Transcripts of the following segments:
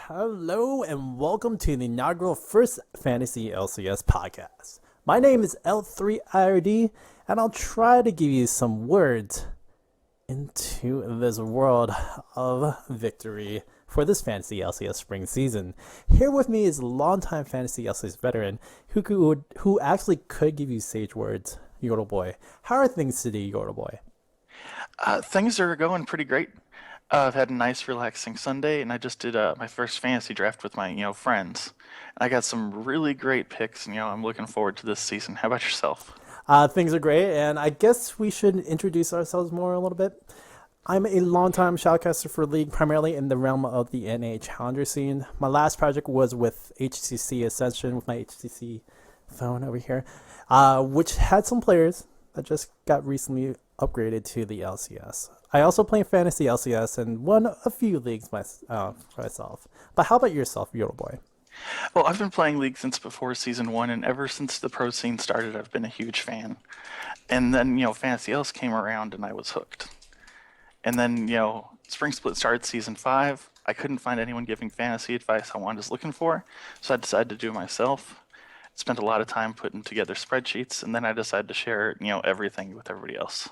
Hello and welcome to the inaugural first Fantasy LCS Podcast. My name is L3IRD and I'll try to give you some words into this world of victory for this Fantasy LCS spring season. Here with me is longtime Fantasy LCS veteran who actually could give you sage words, Yordle Boy. How are things today, Yordle Boy? Things are going pretty great. I've had a nice, relaxing Sunday, and I just did my first fantasy draft with my, friends. I got some really great picks, and I'm looking forward to this season. How about yourself? Things are great, and I guess we should introduce ourselves more a little bit. I'm a longtime shoutcaster for League, primarily in the realm of the NA Challenger scene. My last project was with HTC Ascension, with my HTC phone over here, which had some players that just got recently upgraded to the LCS. I also play Fantasy LCS and won a few leagues myself. But how about yourself, Yordle Boy? Well, I've been playing League since before Season 1, and ever since the pro scene started, I've been a huge fan. And then, Fantasy Else came around, and I was hooked. And then, Spring Split started Season 5. I couldn't find anyone giving fantasy advice I was looking for, so I decided to do it myself. Spent a lot of time putting together spreadsheets, and then I decided to share, everything with everybody else.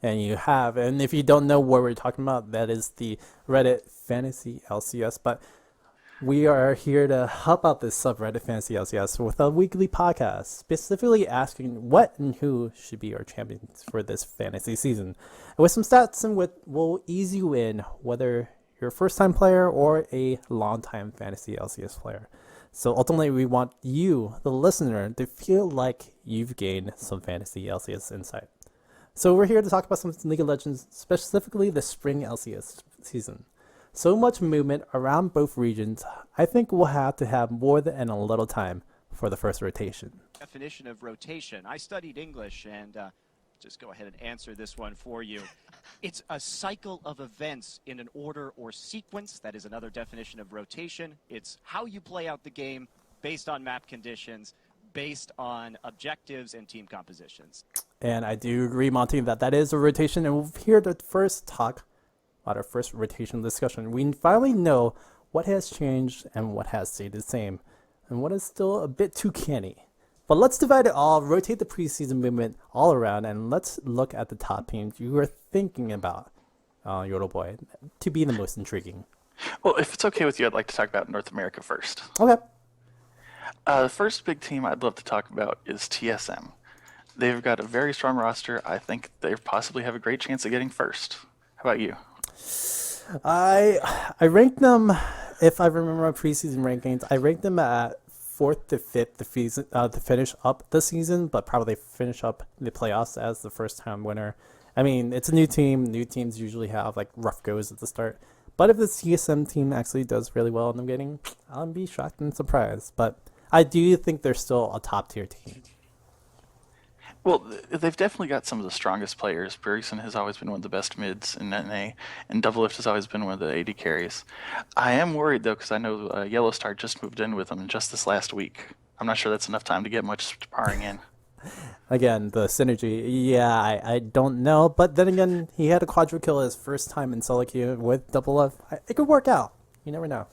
And you have. And if you don't know what we're talking about, that is the Reddit Fantasy LCS. But we are here to help out this subreddit Fantasy LCS with a weekly podcast, specifically asking what and who should be our champions for this fantasy season. And with some stats and what will ease you in, whether you're a first-time player or a long-time Fantasy LCS player. So ultimately, we want you, the listener, to feel like you've gained some Fantasy LCS insight. So we're here to talk about some League of Legends, specifically the Spring LCS season. So much movement around both regions, I think we'll have to have more than a little time for the first rotation. Definition of rotation. I studied English and just go ahead and answer this one for you. It's a cycle of events in an order or sequence. That is another definition of rotation. It's how you play out the game based on map conditions, based on objectives and team compositions. And I do agree, Monty, that is a rotation. And we're here to first talk about our first rotation discussion. We finally know what has changed and what has stayed the same, and what is still a bit too canny. But let's divide it all, rotate the preseason movement all around, and let's look at the top teams you are thinking about, Yordle Boy, to be the most intriguing. Well, if it's okay with you, I'd like to talk about North America first. Okay. The first big team I'd love to talk about is TSM. They've got a very strong roster. I think they possibly have a great chance of getting first. How about you? I ranked them, if I remember my preseason rankings, I ranked them at 4th to 5th to finish up the season, but probably finish up the playoffs as the first time winner. I mean, it's a new team. New teams usually have like rough goes at the start. But if the TSM team actually does really well in the beginning, I'll be shocked and surprised. But I do think they're still a top tier team. Well, they've definitely got some of the strongest players. Bergson has always been one of the best mids in NA, and Doublelift has always been one of the AD carries. I am worried, though, because I know Yellowstar just moved in with them just this last week. I'm not sure that's enough time to get much sparring in. Again, the synergy, yeah, I don't know. But then again, he had a quadra kill his first time in solo queue with Doublelift. It could work out. You never know.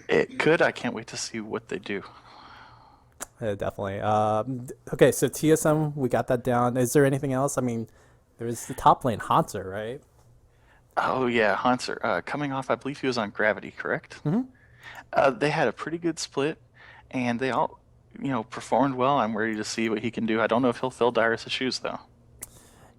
It could. I can't wait to see what they do. Definitely. Okay, so TSM, we got that down. Is there anything else? I mean, there's the top lane, Hanser, right? Oh, yeah, Hanser. Coming off, I believe he was on Gravity, correct? Mm-hmm. They had a pretty good split, and they all, performed well. I'm ready to see what he can do. I don't know if he'll fill Dyrus' shoes, though.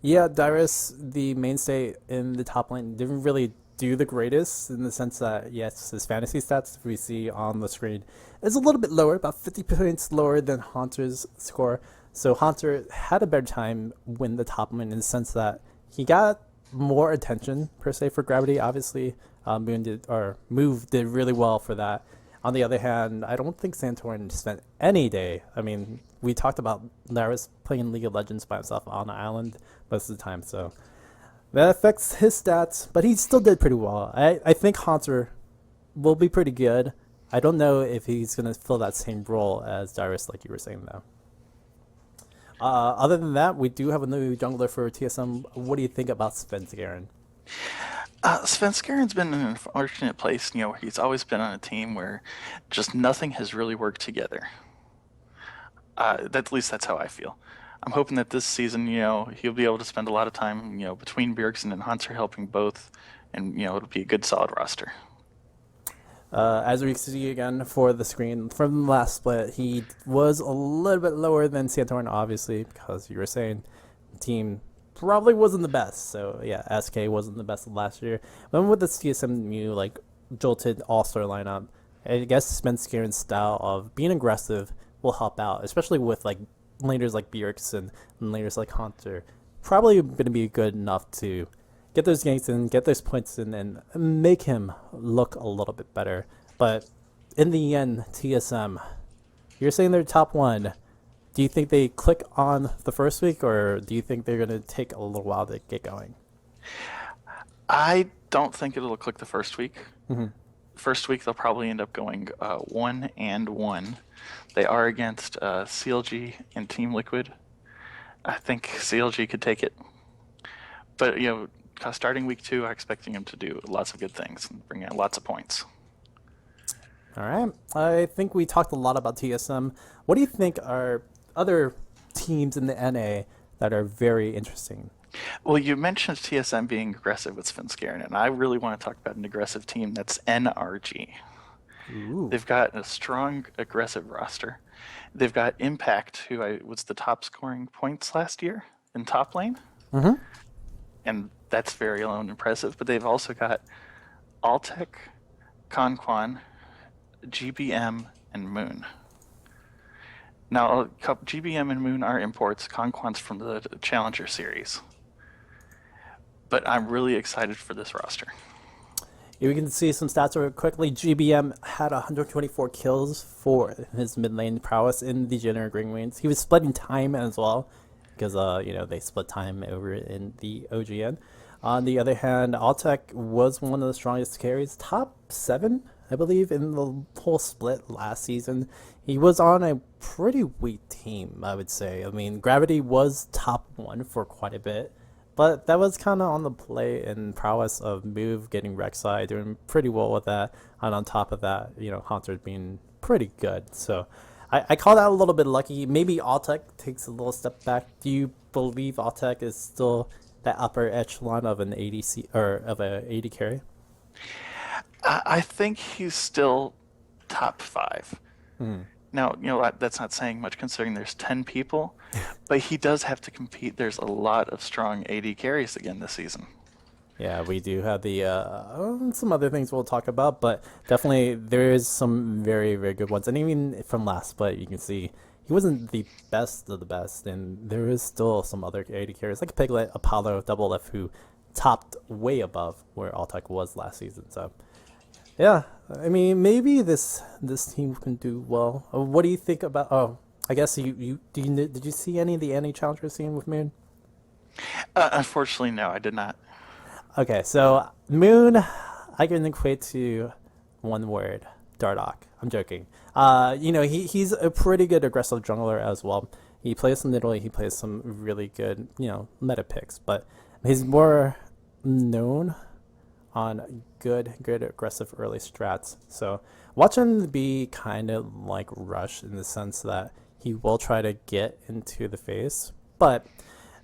Yeah, Dyrus, the mainstay in the top lane, didn't really do the greatest in the sense that, yes, his fantasy stats we see on the screen is a little bit lower, about 50 points lower than Hunter's score. So Hunter had a better time win the top lane in the sense that he got more attention per se for Gravity. Obviously, Move did really well for that. On the other hand, I don't think Santorin spent any day. I mean, we talked about Laris playing League of Legends by himself on the island most of the time, so that affects his stats, but he still did pretty well. I think Hunter will be pretty good. I don't know if he's going to fill that same role as Dyrus, like you were saying, though. Other than that, we do have a new jungler for TSM. What do you think about Sven Garen? Svenskerin's been in an unfortunate place, where he's always been on a team where just nothing has really worked together. At least that's how I feel. I'm hoping that this season, he'll be able to spend a lot of time, between Bjergsen and Hunter helping both, and, it'll be a good, solid roster. As we see again for the screen from the last split, he was a little bit lower than Santorin, obviously, because you were saying the team probably wasn't the best. So yeah, SK wasn't the best last year. But with the CSMU like jolted all-star lineup, I guess Svenskerin's style of being aggressive will help out, especially with like laners like Bjergsen and laners like Hunter. Probably going to be good enough to get those ganks in, get those points in, and make him look a little bit better. But in the end, TSM, you're saying they're top one. Do you think they click on the first week, or do you think they're going to take a little while to get going? I don't think it'll click the first week. Mm-hmm. First week, they'll probably end up going 1-1. They are against CLG and Team Liquid. I think CLG could take it. But, starting week 2, I'm expecting him to do lots of good things and bring out lots of points. All right. I think we talked a lot about TSM. What do you think are other teams in the NA that are very interesting? Well, you mentioned TSM being aggressive with Svenskeren, and I really want to talk about an aggressive team that's NRG. Ooh. They've got a strong, aggressive roster. They've got Impact, who was the top scoring points last year in top lane. Mm-hmm. And that's very alone impressive. But they've also got Altec, Conquan, GBM, and Moon. Now, GBM and Moon are imports. Conquan's from the Challenger series. But I'm really excited for this roster. Yeah, we can see some stats real quickly. GBM had 124 kills for his mid lane prowess in the generic ring lanes. He was splitting time as well, because they split time over in the OGN. On the other hand, Altec was one of the strongest carries, top 7, I believe, in the whole split last season. He was on a pretty weak team, I would say. I mean, Gravity was top 1 for quite a bit, but that was kind of on the play and prowess of Move getting Rek'Sai, doing pretty well with that. And on top of that, Hunter being pretty good. So I call that a little bit lucky. Maybe Altec takes a little step back. Do you believe Altec is still that upper echelon of an ADC or of a AD carry? I think he's still top 5. Now, that's not saying much considering there's 10 people, but he does have to compete. There's a lot of strong AD carries again this season. Yeah, we do have the some other things we'll talk about, but definitely there is some very, very good ones. And even from last split, you can see he wasn't the best of the best, and there is still some other AD carries like Piglet, Apollo, Double F, who topped way above where Altec was last season. So yeah, I mean, maybe this team can do well. What do you think about? Oh, I guess did you see any of the NA Challenger scene with Moon? Unfortunately, no, I did not. Okay, so Moon, I can equate to one word: Dardoch. I'm joking. He's a pretty good aggressive jungler as well. He plays some middle. He plays some really good, meta picks, but he's more known on good aggressive early strats. So watch him be kind of like Rush in the sense that he will try to get into the face, but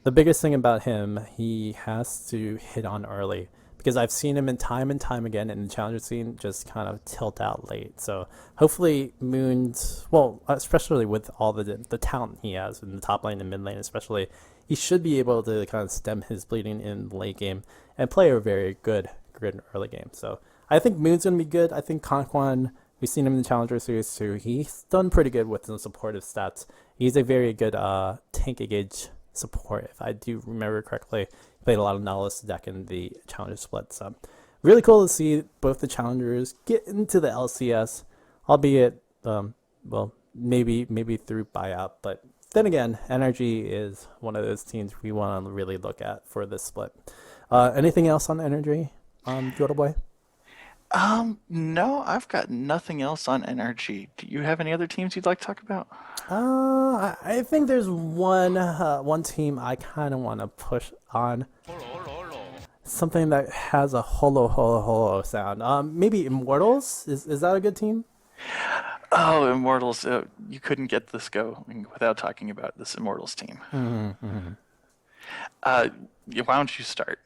the biggest thing about him, he has to hit on early, because I've seen him and time again in the challenger scene just kind of tilt out late. So hopefully Moon's, well, especially with all the talent he has in the top lane and mid lane especially, he should be able to kind of stem his bleeding in the late game and play a very good early game. So I think Moon's going to be good. I think Conquan, we've seen him in the Challenger Series too. He's done pretty good with some supportive stats. He's a very good tank engage support, if I do remember correctly. He played a lot of Nautilus deck in the Challenger split. So really cool to see both the Challengers get into the LCS, albeit, maybe through buyout. But then again, NRG is one of those teams we want to really look at for this split. Anything else on NRG? Jodel Boy? No, I've got nothing else on NRG. Do you have any other teams you'd like to talk about? I think there's one team I kind of want to push on. something that has a holo sound. Maybe Immortals. Is that a good team? Oh, Immortals! You couldn't get this going without talking about this Immortals team. Why don't you start?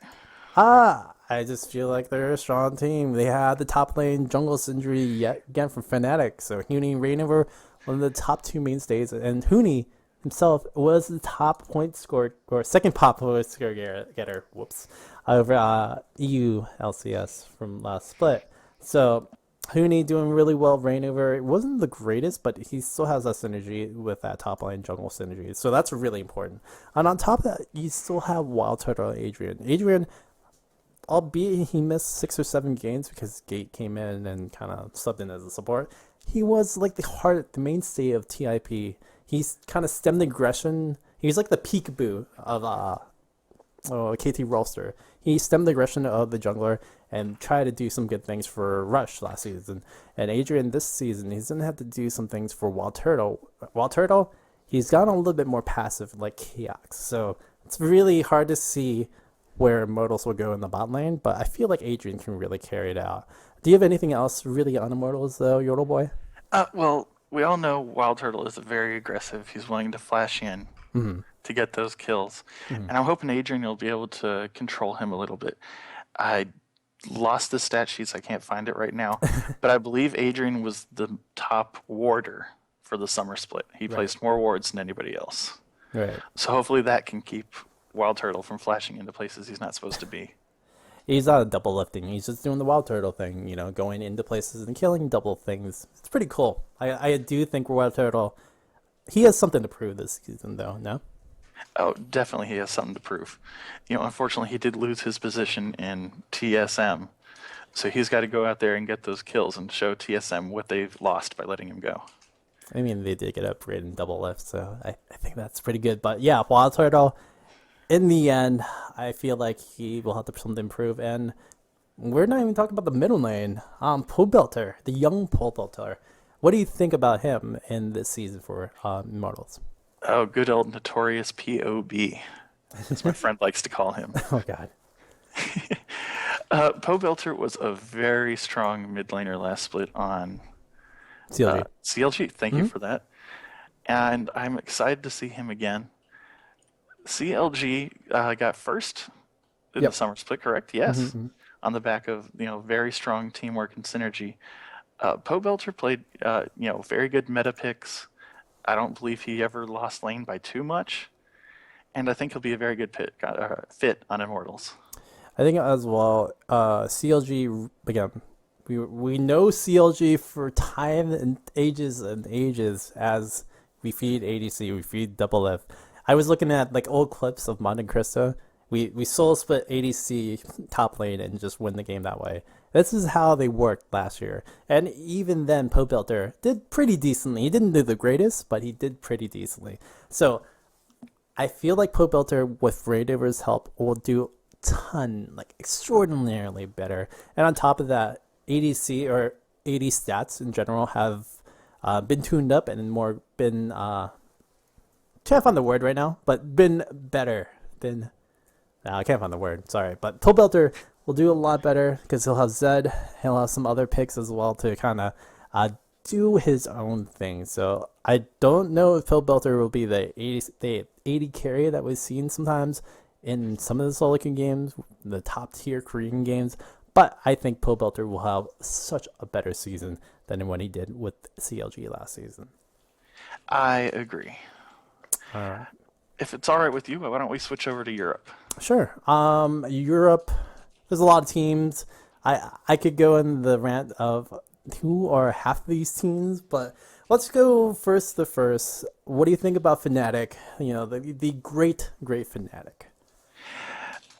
I just feel like they're a strong team. They had the top lane jungle injury yet again from Fnatic. So Huni and Rainover, one of the top two mainstays, and Huni himself was the top point scorer or second top point score getter. Whoops, over EU LCS from last split. So Huni doing really well. Rainover, it wasn't the greatest, but he still has that synergy with that top line jungle synergy. So that's really important. And on top of that, you still have Wild Turtle and Adrian. Adrian, albeit he missed 6 or 7 games because Gate came in and kind of subbed in as a support, he was like the mainstay of TIP. He's kind of stemmed aggression. He's like the peekaboo of KT Rolster. He stemmed the aggression of the jungler and tried to do some good things for Rush last season. And Adrian this season, he's going to have to do some things for Wild Turtle. Wild Turtle, he's gotten a little bit more passive like Chaos. So it's really hard to see where Immortals will go in the bot lane, but I feel like Adrian can really carry it out. Do you have anything else really on Immortals, though, Yodel Boy? Well, we all know Wild Turtle is very aggressive. He's willing to flash in to get those kills. And I'm hoping Adrian will be able to control him a little bit. I lost the stat sheets. I can't find it right now. But I believe Adrian was the top warder for the summer split. He placed more wards than anybody else. Right. So hopefully that can keep Wild Turtle from flashing into places he's not supposed to be. He's not double lifting. He's just doing the Wild Turtle thing, going into places and killing double things. It's pretty cool. I do think Wild Turtle, he has something to prove this season, though, no? Oh, definitely he has something to prove. Unfortunately, he did lose his position in TSM. So he's got to go out there and get those kills and show TSM what they've lost by letting him go. I mean, they did get upgraded in double lift, so I think that's pretty good. But yeah, Wild Turtle, in the end, I feel like he will have to something improve. And we're not even talking about the middle lane. Pole Belter, the young Pole Belter. What do you think about him in this season for Immortals? Oh, good old notorious POB, as my friend likes to call him. Oh, God. Poe Belter was a very strong mid laner last split on CLG. CLG. Thank you for that. And I'm excited to see him again. CLG got first in the summer split, correct? Yes. On the back of very strong teamwork and synergy. Poe Belter played very good meta picks. I don't believe he ever lost lane by too much, and I think he'll be a very good fit on Immortals. I think as well. CLG again. We know CLG for time and ages as we feed ADC, we feed double F. I was looking at like old clips of Mod and Krista. We solo split ADC top lane and just win the game that way. This is how they worked last year. And even then, Poe Belter did pretty decently. He didn't do the greatest, but he did pretty decently. So I feel like Poe Belter, with Rainover's help, will do extraordinarily better. And on top of that, ADC or AD stats in general have been tuned up and can't find the word right now, but been better. I can't find the word, sorry. But Poe Belter will do a lot better because he'll have Zed, he'll have some other picks as well to kind of do his own thing. So I don't know if Poe Belter will be the 80 carry that we've seen sometimes in some of the solo queue games, the top tier Korean games, but I think Poe Belter will have such a better season than what he did with CLG last season. I agree. All right. If it's all right with you, why don't we switch over to Europe? Sure. Europe, there's a lot of teams. I could go in the rant of who are half of these teams, but let's go first. What do you think about Fnatic? The great Fnatic.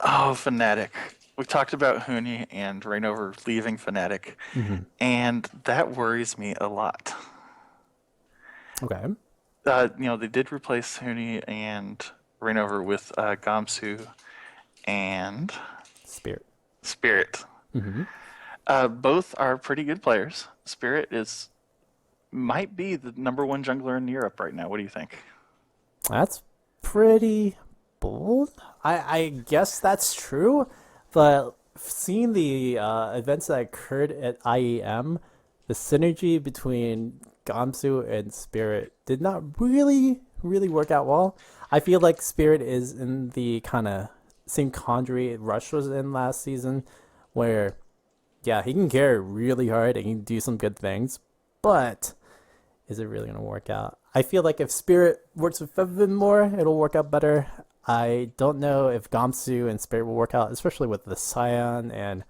Oh, Fnatic. We talked about Huni and Rainover leaving Fnatic, and that worries me a lot. Okay. They did replace Huni and Rainover with Gamsu and Spirit. Both are pretty good players. Spirit might be the number one jungler in Europe right now. What do you think? That's pretty bold. I guess that's true. But seeing the events that occurred at IEM, the synergy between Gamsu and Spirit did not really work out well. I feel like Spirit is in the kind of same quandary Rush was in last season, where, yeah, he can carry really hard and he can do some good things, but is it really going to work out? I feel like if Spirit works with Fevin more, it'll work out better. I don't know if Gamsu and Spirit will work out, especially with the Scion and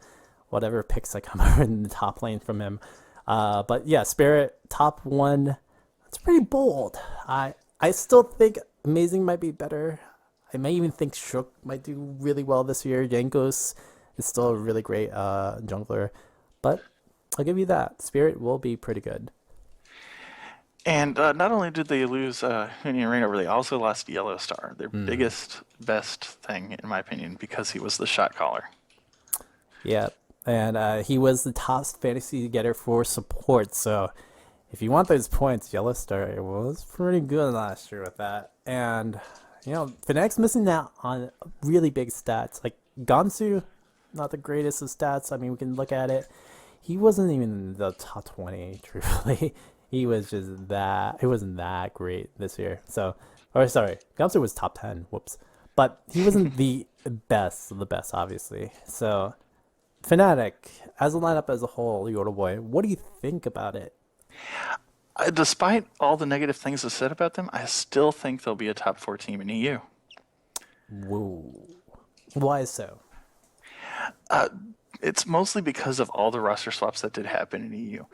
whatever picks that come out in the top lane from him. But yeah, Spirit top 1. That's pretty bold. I still think Amazing might be better. I may even think Shook might do really well this year. Yankos is still a really great jungler. But I'll give you that. Spirit will be pretty good. And not only did they lose Hunian Rainover, they also lost Yellow Star, their biggest, best thing, in my opinion, because he was the shot caller. Yeah, and he was the top fantasy getter for support. So if you want those points, Yellow Star was pretty good last year with that. And, Fnatic's missing out on really big stats. Like, Gamsu, not the greatest of stats. I mean, we can look at it. He wasn't even in the top 20, truthfully. He was just that. It wasn't that great this year. Gamsu was top 10. Whoops. But he wasn't the best of the best, obviously. So, Fnatic, as a lineup as a whole, Yoda Boy, what do you think about it? Despite all the negative things I said about them, I still think they'll be a top 4 team in EU. Whoa. Why so? It's mostly because of all the roster swaps that did happen in EU.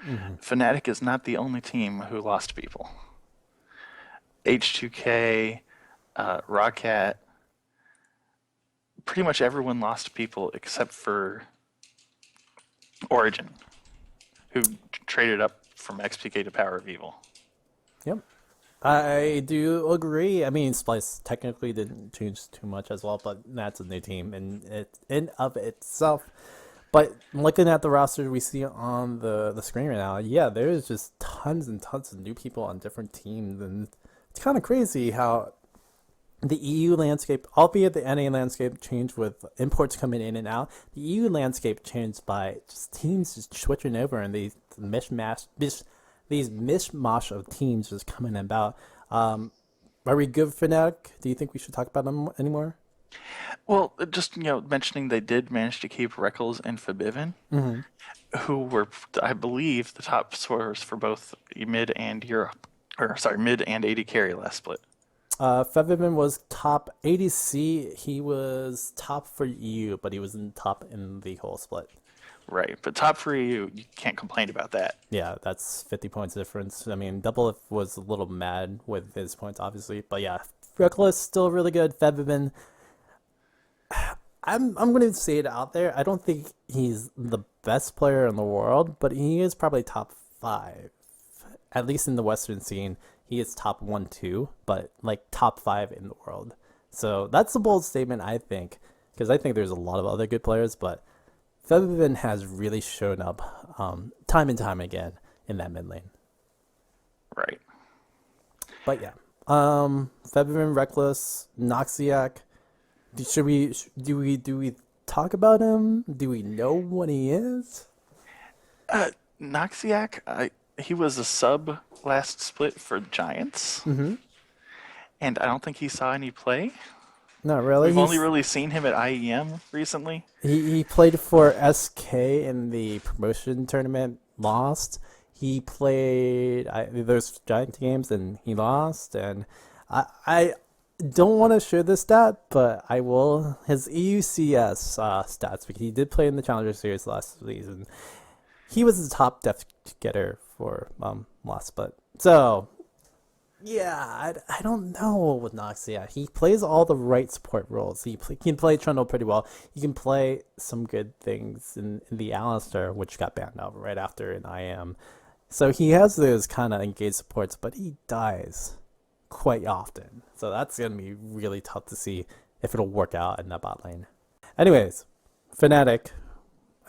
Fnatic is not the only team who lost people. H2K, Rocket, pretty much everyone lost people except for Origin, who traded up from XPK to Power of Evil. Yep. I do agree. I mean, Splice technically didn't change too much as well, but that's a new team in of itself. But looking at the roster we see on the screen right now, yeah, there's just tons and tons of new people on different teams. And it's kind of crazy how the EU landscape, albeit the NA landscape, changed with imports coming in and out. The EU landscape changed by just teams just switching over and these mishmash of teams just coming about. Are we good for Fnatic? Do you think we should talk about them anymore? Well, just mentioning they did manage to keep Reckles and Fabivin, who were, I believe, the top scorers for both mid and mid and AD carry last split. Fevin was top ADC. He was top for EU, but he wasn't top in the whole split. Right, but top for EU, you can't complain about that. Yeah, that's 50 points difference. I mean, Double F was a little mad with his points, obviously, but yeah, Reckless still really good. Fevin, I'm going to say it out there. I don't think he's the best player in the world, but he is probably top 5, at least in the Western scene. He is top 1, 2, but like top 5 in the world. So that's a bold statement, I think, because I think there's a lot of other good players, but Fevin has really shown up time and time again in that mid lane. Right. But yeah, Fevin, Reckless, Noxiac. Do we talk about him? Do we know what he is? Noxiac, he was a sub last split for Giants, and I don't think he saw any play. Not really. We've only really seen him at IEM recently. He played for SK in the promotion tournament, lost. He played those Giant games and he lost. And I don't want to share this stat, but I will. His EUCS stats, because he did play in the Challenger Series last season. He was the top def getter for last split. So yeah, I don't know with Noxia. He plays all the right support roles. He can play Trundle pretty well. He can play some good things in the Alistar, which got banned out right after in IM. So he has those kind of engaged supports, but he dies quite often. So that's going to be really tough to see if it'll work out in that bot lane. Anyways, Fnatic,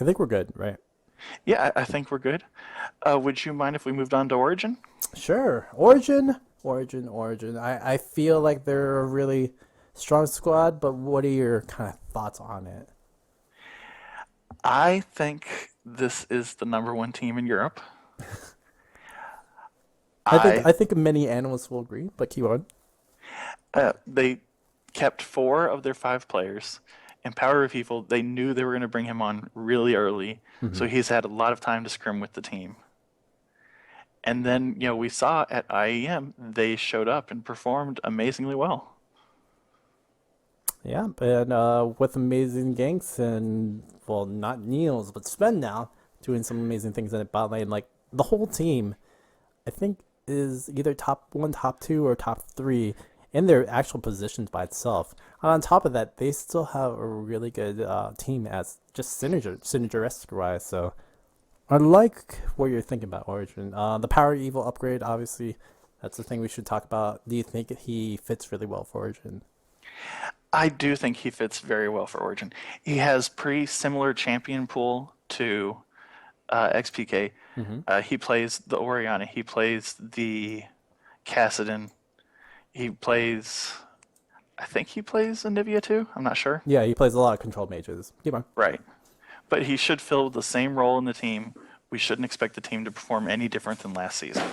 I think we're good, right? Yeah, I think we're good. Would you mind if we moved on to Origin? Sure. Origin. I feel like they're a really strong squad, but what are your kind of thoughts on it? I think this is the number one team in Europe. I think many analysts will agree, but keep on. They kept 4 of their 5 players. In Power of Evil, they knew they were going to bring him on really early, so he's had a lot of time to scrim with the team. And then, we saw at IEM, they showed up and performed amazingly well. Yeah, and with amazing ganks and, well, not Niels, but Sven now doing some amazing things in the bot lane. Like, the whole team, I think, is either top 1, top 2, or top 3 in their actual positions by itself. And on top of that, they still have a really good team as just synergistic-wise. So I like what you're thinking about Origin. The Power Evil upgrade, obviously, that's the thing we should talk about. Do you think he fits really well for Origin? I do think he fits very well for Origin. He has pretty similar champion pool to XPK. He plays the Orianna. He plays the Kassadin. I think he plays Anivia too. I'm not sure. Yeah, he plays a lot of control mages. Keep on. Right. But he should fill the same role in the team. We shouldn't expect the team to perform any different than last season.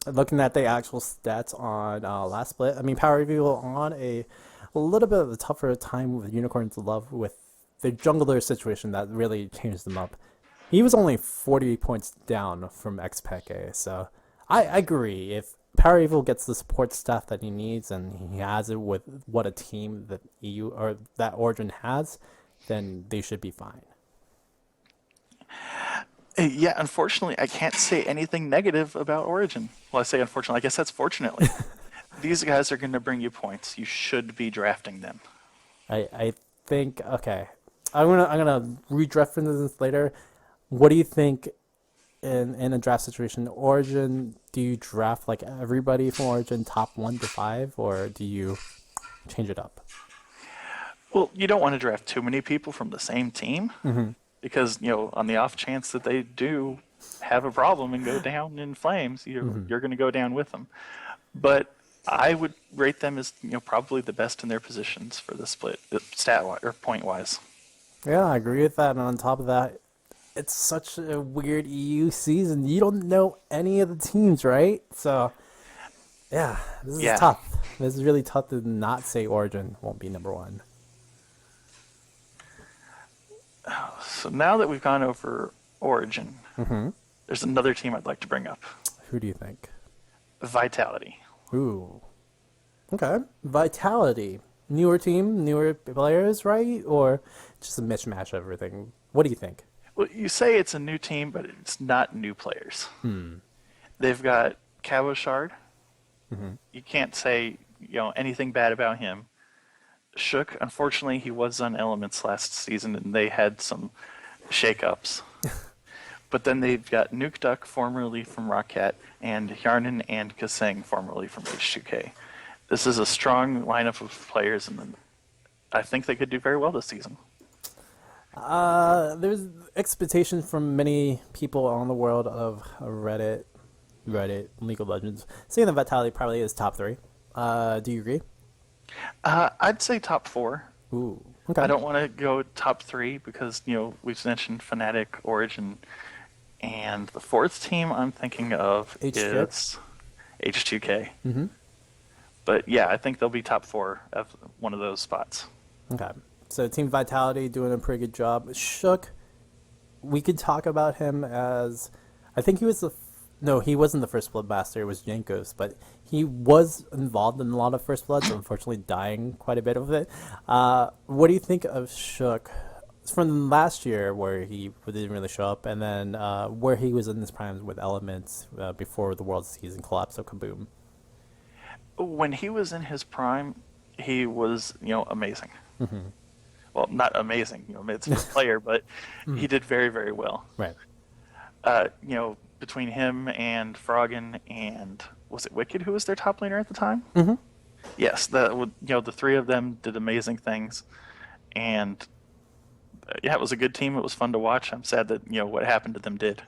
Looking at the actual stats on last split, I mean, Power Evil on a little bit of a tougher time with Unicorn's Love with the jungler situation that really changed them up. He was only 40 points down from XPK, so I agree. If Power Evil gets the support staff that he needs and he has it with what a team that EU or that Origin has, then they should be fine. Yeah, unfortunately, I can't say anything negative about Origin. Well, I say unfortunately. I guess that's fortunately. These guys are going to bring you points. You should be drafting them. I think, okay, I'm gonna redraft for this later. What do you think in a draft situation? Origin, do you draft like everybody from Origin top 1 to 5, or do you change it up? Well, you don't want to draft too many people from the same team because, on the off chance that they do have a problem and go down in flames, you're going to go down with them. But I would rate them as, probably the best in their positions for the split, or point wise. Yeah, I agree with that. And on top of that, it's such a weird EU season. You don't know any of the teams, right? So, yeah, this is tough. This is really tough to not say Origin won't be number 1. So now that we've gone over Origin, there's another team I'd like to bring up. Who do you think? Vitality. Ooh. Okay. Vitality. Newer team, newer players, right? Or just a mismatch of everything? What do you think? Well, you say it's a new team, but it's not new players. They've got Cabo Shard. You can't say anything bad about him. Shook, unfortunately, he was on Elements last season, and they had some shakeups. But then they've got Nuke Duck, formerly from Rockcat, and Yarnan and Kaseng, formerly from H2K. This is a strong lineup of players, and I think they could do very well this season. There's expectations from many people on the world of Reddit, League of Legends, saying that Vitality probably is top 3. Do you agree? I'd say top 4. Ooh, okay. I don't want to go top 3 because, we've mentioned Fnatic, Origin, and the 4th team I'm thinking of is H2K. But yeah, I think they'll be top 4 of one of those spots. Okay. So Team Vitality doing a pretty good job. Shook, we could talk about him as, I think he was he wasn't the first Blood Master, it was Jankos, but he was involved in a lot of First Bloods, unfortunately dying quite a bit of it. What do you think of Shook from last year where he didn't really show up, and then where he was in his prime with Elements before the World Season collapse of Kaboom? When he was in his prime, he was, amazing. Well, not amazing, it's a player, but he did very, very well. Right. Between him and Froggen and, was it Wicked who was their top laner at the time? Yes, the 3 of them did amazing things, and it was a good team. It was fun to watch. I'm sad that what happened to them did.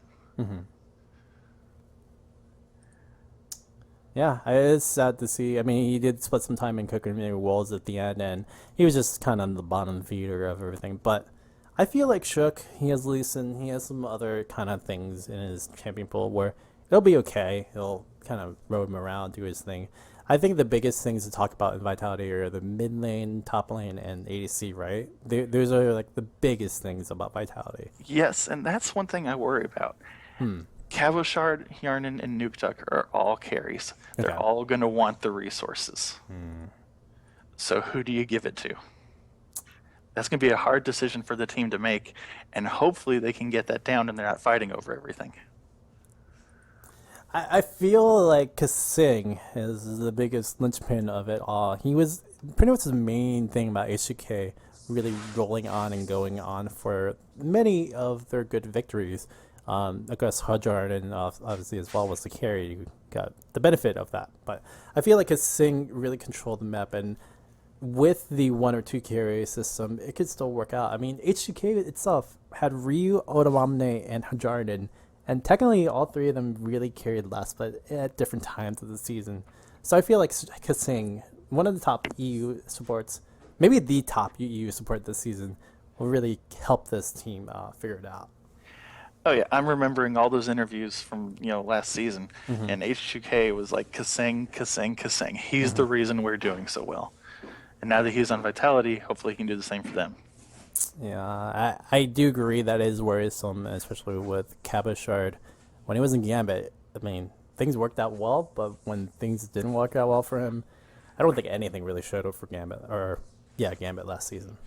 Yeah, it is sad to see. I mean, he did split some time in cooking maybe Wolves at the end, and he was just kind of the bottom feeder of everything. But I feel like Shook, he has Lee Sin, he has some other kind of things in his champion pool where it'll be okay. He'll kind of roam him around, do his thing. I think the biggest things to talk about in Vitality are the mid lane, top lane, and ADC, right? Those are like the biggest things about Vitality. Yes, and that's one thing I worry about. Cabochard, Hjarnan, and Nuktuk are all carries. They're Okay. all going to want the resources. So who do you give it to? That's going to be a hard decision for the team to make, and hopefully they can get that down and they're not fighting over everything. I feel like Kasing is the biggest linchpin of it all. He was pretty much the main thing about HGK really rolling on and going on for many of their good victories. I guess Hajar and obviously as well was the carry who got the benefit of that. But I feel like Kasing really controlled the map, and with the 1 or 2 carry system, it could still work out. I mean, HGK itself had Ryu, Otamamne, and Hajarden, and technically all 3 of them really carried last, but at different times of the season. So I feel like Kasing, one of the top EU supports, maybe the top EU support this season, will really help this team figure it out. Oh yeah, I'm remembering all those interviews from last season, and H2K was like Kasing. He's the reason we're doing so well. And now that he's on Vitality, hopefully he can do the same for them. Yeah, I do agree that is worrisome, especially with Cabochard. When he was in Gambit, I mean, things worked out well, but when things didn't work out well for him, I don't think anything really showed up for Gambit, Gambit last season.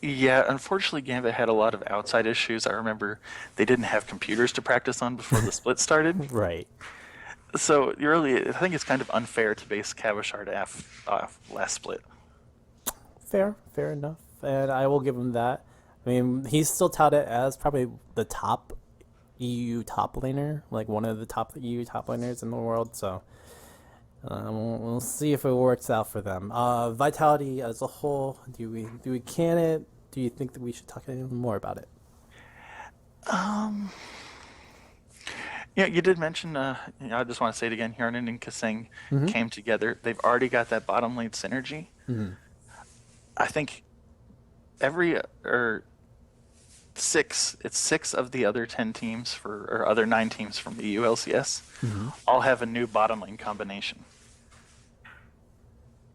Yeah, unfortunately, Gambit had a lot of outside issues. I remember they didn't have computers to practice on before the split started. Right. So I think it's kind of unfair to base Cabochard off last split. Fair enough. And I will give him that. I mean, he's still touted as probably the top EU top laner, like one of the top EU top laners in the world. So we'll see if it works out for them. Vitality as a whole, do we can it? Do you think that we should talk any more about it? Yeah, you did mention. I just want to say it again. Hjarnan and Kasing came together. They've already got that bottom lane synergy. I think six of the other 10 teams or other 9 teams from the EU LCS all have a new bottom lane combination.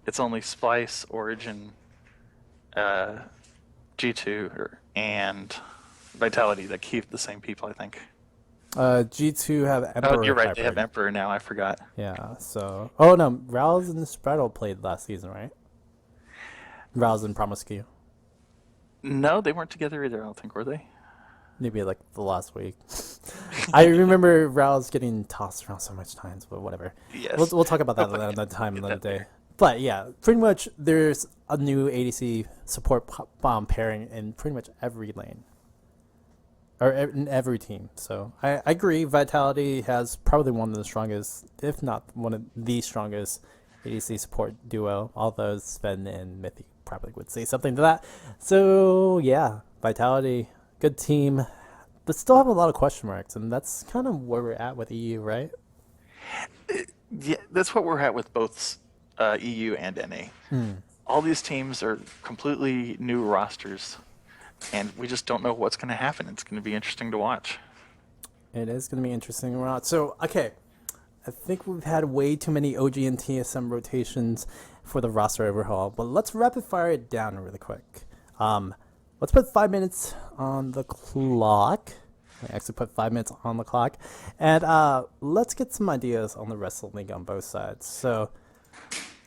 It's only Splice, Origin, G2, and Vitality that keep the same people, I think. G2 have Emperor. Oh, you're right. Hybrid. They have Emperor now. I forgot. Yeah, so... Oh, no. Rouse and Spreadle played last season, right? Rouse and Promiscu. No, they weren't together either, I don't think, were they? Maybe like the last week. I remember Rouse getting tossed around so much times, but whatever. Yes. We'll talk about that another time, another day. But yeah, pretty much there's a new ADC support bomb pairing in pretty much every lane. Or in every team. So I agree, Vitality has probably one of the strongest, if not one of the strongest ADC support duo, although Sven and Mythic probably would say something to that. So yeah, Vitality, good team, but still have a lot of question marks, and that's kind of where we're at with EU, right? Yeah, that's what we're at with both EU and NA. All these teams are completely new rosters, and we just don't know what's going to happen. It's going to be interesting to watch. It is going to be interesting. So, okay, I think we've had way too many OG and TSM rotations for the roster overhaul, but let's rapid fire it down really quick. Let's put 5 minutes on the clock. I actually put 5 minutes on the clock, and let's get some ideas on the rest of the league on both sides. So,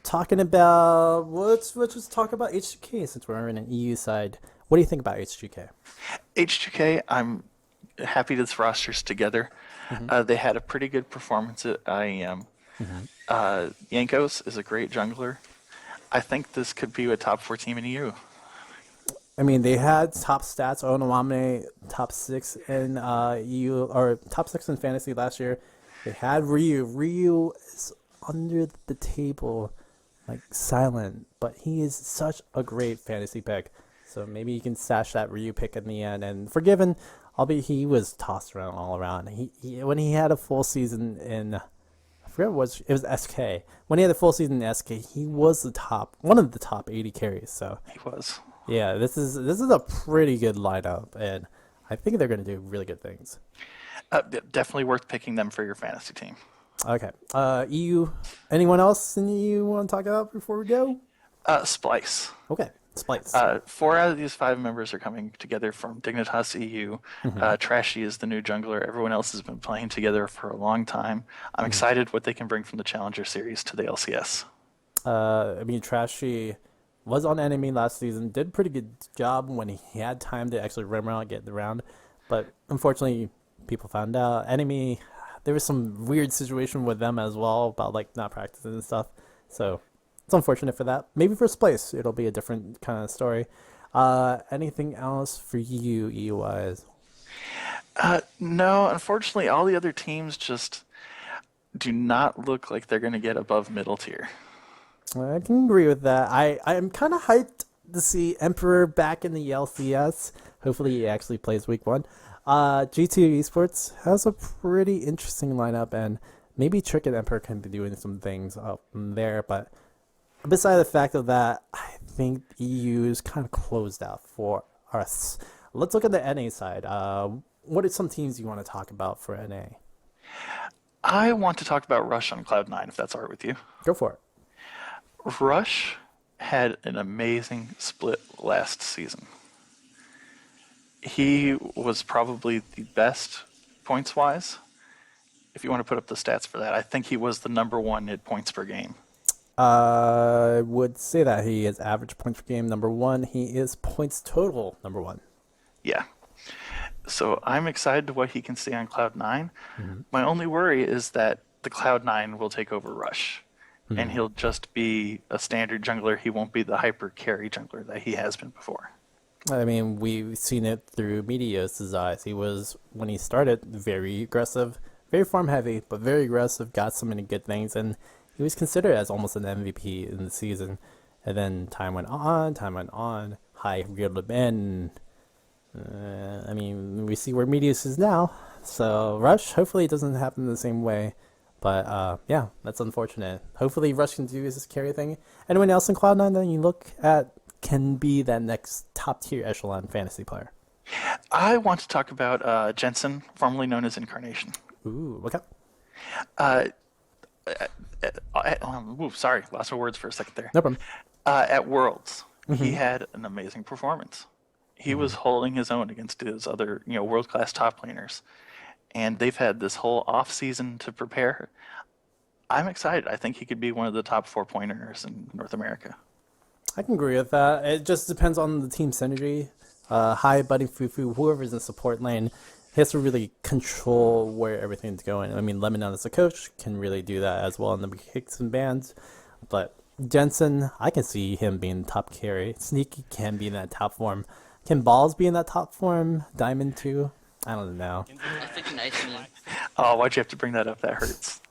talking about let's just talk about HGK since we're in an EU side. What do you think about HGK? HGK, I'm happy this roster's together. They had a pretty good performance at IEM. Yankos is a great jungler. I think this could be a top 4 team in EU. I mean, they had top stats. Onomamne top 6 in EU, or top 6 in fantasy last year. They had Ryu. Ryu is under the table, like silent, but he is such a great fantasy pick. So maybe you can stash that Ryu pick in the end. And forgiven, albeit he was tossed around all around. He when he had a full season in, I forget what it was SK. When he had a full season in SK, he was one of the top 80 carries. So He was. Yeah, this is a pretty good lineup, and I think they're going to do really good things. Definitely worth picking them for your fantasy team. Okay. EU. Anyone else in the EU want to talk about before we go? Splice. Okay. Splice. 4 out of these 5 members are coming together from Dignitas EU. Trashy is the new jungler. Everyone else has been playing together for a long time. I'm excited what they can bring from the Challenger Series to the LCS. I mean, Trashy was on enemy last season. Did a pretty good job when he had time to actually run around and get the round, but unfortunately, people found out enemy. There was some weird situation with them as well about like not practicing and stuff. So it's unfortunate for that. Maybe for Splice, it'll be a different kind of story. Anything else for you, EU-wise? No, unfortunately, all the other teams just do not look like they're going to get above middle tier. I can agree with that. I am kind of hyped to see Emperor back in the LCS. Hopefully he actually plays week 1. G2 Esports has a pretty interesting lineup, and maybe Trick and Emperor can be doing some things up there, but beside the fact of that, I think EU is kind of closed out for us. Let's look at the NA side. What are some teams you want to talk about for NA? I want to talk about Rush on Cloud9, if that's all right with you. Go for it. Rush had an amazing split last season. He was probably the best points-wise. If you want to put up the stats for that, I think he was the number 1 at points per game. I would say that he is average points per game number 1. He is points total number 1. Yeah. So I'm excited to what he can see on Cloud9. My only worry is that the Cloud9 will take over Rush. And he'll just be a standard jungler. He won't be the hyper carry jungler that he has been before. I mean, we've seen it through Meteos' eyes. He was, when he started, very aggressive, very farm heavy, but very aggressive, got so many good things, and he was considered as almost an MVP in the season. And then time went on, high reeled him in. I mean, we see where Meteos is now. So Rush, hopefully it doesn't happen the same way. But yeah, that's unfortunate. Hopefully Rush can do his carry thing. Anyone else in Cloud9 that you look at can be that next top tier echelon fantasy player? I want to talk about Jensen, formerly known as Incarnation. Ooh, okay. Sorry, lost my words for a second there. No problem. At Worlds, he had an amazing performance. He was holding his own against his other, world-class top laners. And they've had this whole off-season to prepare. I'm excited. I think he could be one of the top 4 point earners in North America. I can agree with that. It just depends on the team synergy. Hi, Buddy Fufu, whoever's in support lane, he has to really control where everything's going. I mean, Lemonon as a coach can really do that as well in the kicks and bans. But Jensen, I can see him being top carry. Sneaky can be in that top form. Can Balls be in that top form? Diamond too? I don't know. That's such a nice meme. Oh, why'd you have to bring that up? That hurts.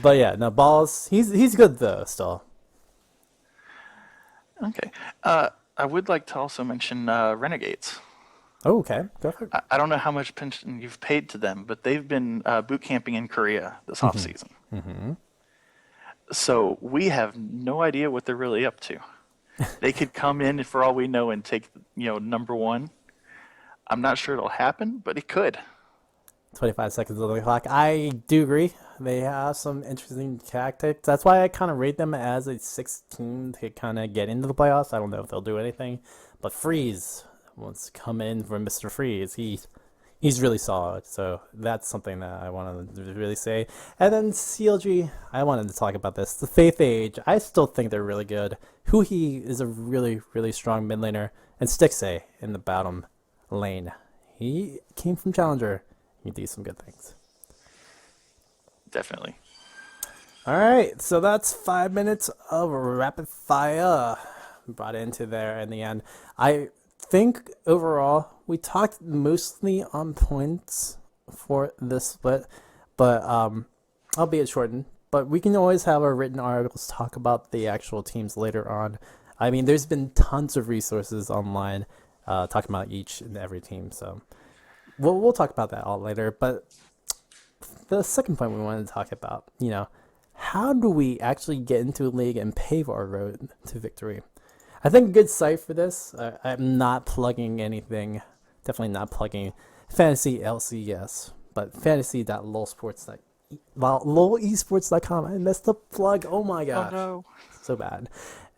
But yeah, no, Balls, he's good though, still. Okay. I would like to also mention Renegades. Oh, okay. Go for it. I don't know how much pension you've paid to them, but they've been boot camping in Korea this off season. So we have no idea what they're really up to. They could come in, for all we know, and take number 1. I'm not sure it'll happen, but it could. 25 seconds on the clock. I do agree. They have some interesting tactics. That's why I kind of rate them as a 16 to kind of get into the playoffs. I don't know if they'll do anything. But Freeze wants to come in for Mr. Freeze. He's really solid. So that's something that I wanted to really say. And then CLG, I wanted to talk about this. The Faith Age, I still think they're really good. Huhi is a really, really strong mid laner. And Stixay in the bottom lane. He came from Challenger. He did some good things. Definitely. All right, so that's 5 minutes of rapid fire brought into there in the end. I think overall we talked mostly on points for this split, but albeit shortened. But we can always have our written articles talk about the actual teams later on. I mean, there's been tons of resources online talking about each and every team, so we'll talk about that all later. But the second point we wanted to talk about, how do we actually get into a league and pave our road to victory? I think a good site for this. I'm not plugging anything. Definitely not plugging Fantasy LCS, but fantasy.lolesports.com. I messed up plug. Oh my gosh. Oh no. So bad.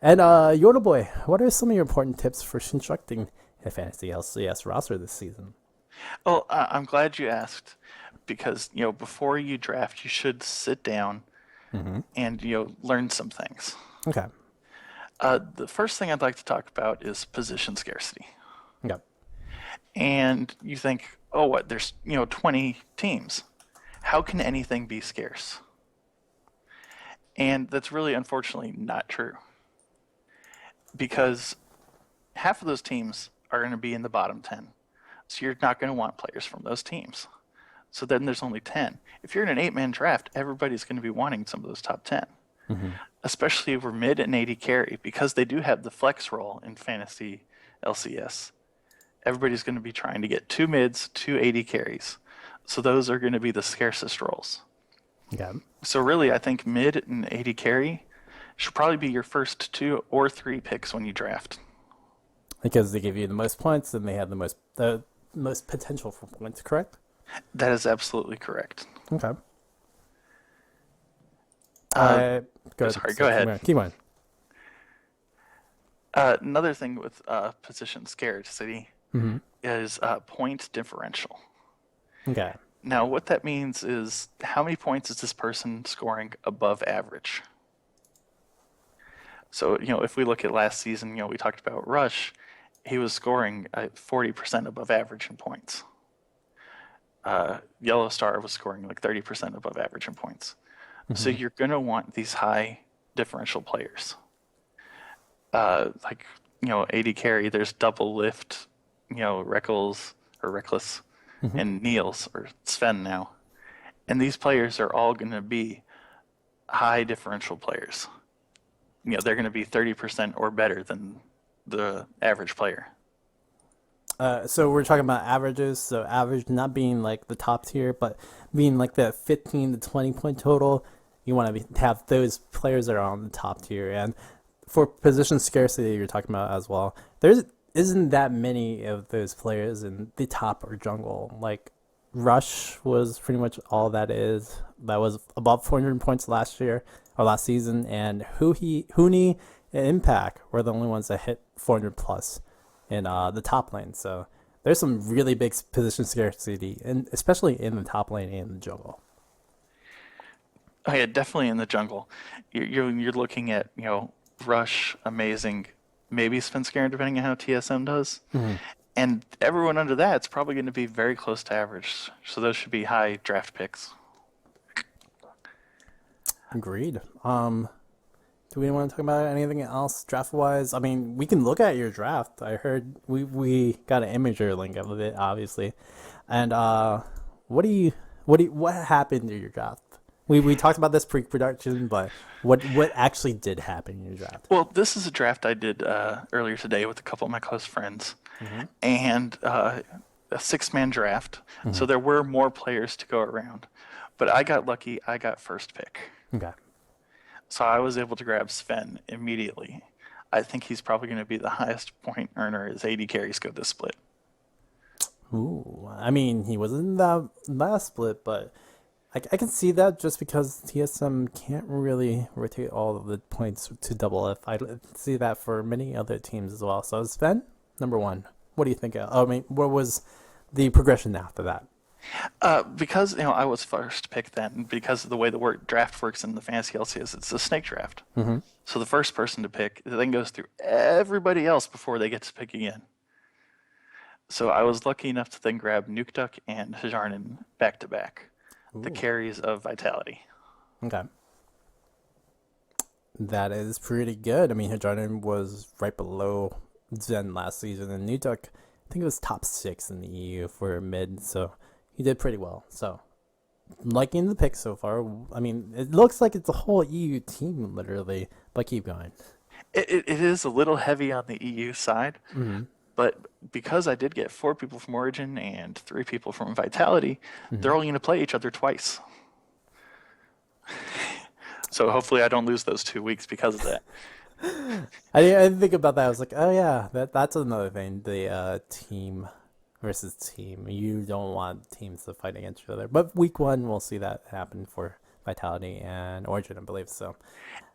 And Yoda Boy, what are some of your important tips for constructing a Fantasy LCS roster this season? Well, I'm glad you asked because, before you draft, you should sit down and, learn some things. Okay. The first thing I'd like to talk about is position scarcity. Okay. And you think, oh, what? There's 20 teams. How can anything be scarce? And that's really, unfortunately, not true. Because half of those teams are going to be in the bottom 10. So you're not going to want players from those teams. So then there's only 10. If you're in an 8-man draft, everybody's going to be wanting some of those top 10. Especially if we're mid and AD carry, because they do have the flex role in Fantasy LCS. Everybody's going to be trying to get 2 mids, 2 AD carries. So those are going to be the scarcest roles. Okay. So really, I think mid and AD carry should probably be your first 2 or 3 picks when you draft. Because they give you the most points and they have the most potential for points, correct? That is absolutely correct. Okay. Go ahead. Keep on. Another thing with position scarcity is point differential. Okay. Now, what that means is how many points is this person scoring above average? So, if we look at last season, we talked about Rush. He was scoring 40% above average in points. Yellow Star was scoring like 30% above average in points. So you're going to want these high differential players. Like, AD carry, there's double lift, Reckless, and Niels, or Sven now. And these players are all going to be high differential players. They're going to be 30% or better than the average player. So we're talking about averages. So average not being like the top tier, but being like the 15 to 20 point total. You want to have those players that are on the top tier. And for position scarcity, you're talking about as well. There isn't that many of those players in the top or jungle. Like Rush was pretty much all that is. That was above 400 points last year or last season, and Huni and Impact were the only ones that hit 400 plus in the top lane. So there's some really big position scarcity, and especially in the top lane and the jungle. Oh yeah, definitely in the jungle. You're looking at Rush, amazing, maybe Svenskeren depending on how TSM does, and everyone under that it's probably going to be very close to average. So those should be high draft picks. Agreed. Do we want to talk about anything else draft-wise? I mean, we can look at your draft. I heard we got an imager link of it, obviously. And what happened in your draft? We talked about this pre-production, but what actually did happen in your draft? Well, this is a draft I did earlier today with a couple of my close friends, and a 6-man draft. So there were more players to go around, but I got lucky. I got first pick. Okay. So I was able to grab Sven immediately. I think he's probably going to be the highest point earner as AD carries go this split. Ooh, I mean, he wasn't in that last split, but I can see that just because TSM can't really rotate all of the points to double F. I see that for many other teams as well. So Sven, number 1. What do you think? I mean, what was the progression after that? Because I was first pick then, because of the way the draft works in the Fantasy LCS, it's a snake draft. So the first person to pick then goes through everybody else before they get to pick again. So I was lucky enough to then grab Nukeduck and Hajarnen back to back, the carries of Vitality. Okay. That is pretty good. I mean, Hajarnen was right below Zen last season, and Nukeduck, I think it was top 6 in the EU for mid, so he did pretty well. So, liking the pick so far. I mean, it looks like it's a whole EU team, literally, but keep going. It is a little heavy on the EU side, but because I did get 4 people from Origin and 3 people from Vitality, they're only going to play each other twice. So hopefully I don't lose those 2 weeks because of that. I didn't think about that. I was like, oh yeah, that's another thing. The team versus team. You don't want teams to fight against each other. But week 1, we'll see that happen for Vitality and Origin, I believe. So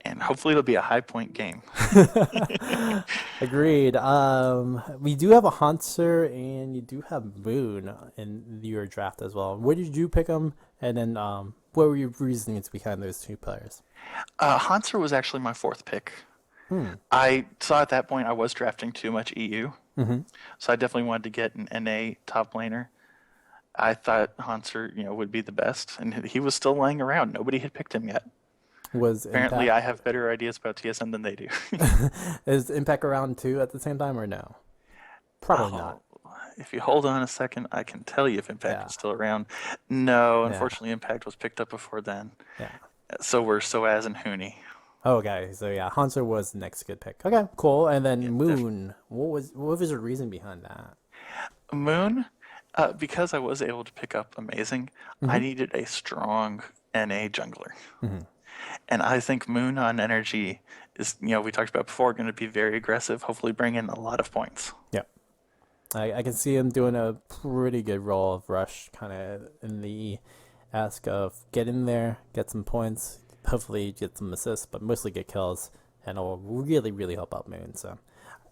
And hopefully it'll be a high point game. agreed. We do have a Hunter and you do have Moon in your draft as well. Where did you pick them? And then what were your reasonings behind those 2 players? Hanser was actually my 4th pick. I saw at that point I was drafting too much EU. So I definitely wanted to get an NA top laner. I thought Hanser, would be the best, and he was still laying around. Nobody had picked him yet. Apparently, I have better ideas about TSM than they do. Is Impact around too at the same time or no? Probably not. If you hold on a second, I can tell you if Impact is still around. No, unfortunately, Impact was picked up before then. Yeah. So were Soaz and Hooney. Okay, so yeah, Hanser was the next good pick. Okay, cool. And then Moon, what was the reason behind that? Moon, because I was able to pick up Amazing, I needed a strong NA jungler. And I think Moon on energy is, we talked about before, going to be very aggressive, hopefully bring in a lot of points. Yeah. I can see him doing a pretty good role of Rush, kind of in the ask of get in there, get some points, hopefully get some assists, but mostly get kills, and it'll really, really help out Moon. So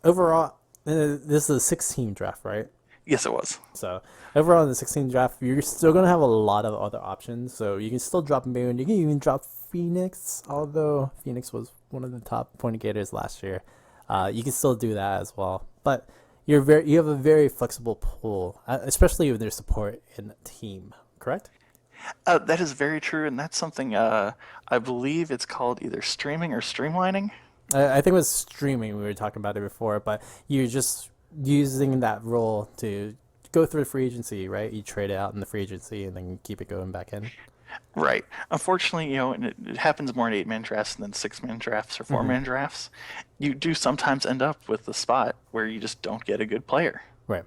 overall, this is a 6-team draft, right? Yes, it was. So overall in the 16 draft, you're still going to have a lot of other options. So you can still drop Moon. You can even drop Phoenix, although Phoenix was one of the top point gators last year. You can still do that as well. But you have a very flexible pool, especially with their support in a team, correct? That is very true, and that's something I believe it's called either streaming or streamlining. I think it was streaming. We were talking about it before, but you're just using that role to go through the free agency, right? You trade it out in the free agency and then keep it going back in. Right. Unfortunately, and it happens more in 8-man drafts than 6-man drafts or 4-man drafts. You do sometimes end up with the spot where you just don't get a good player. Right.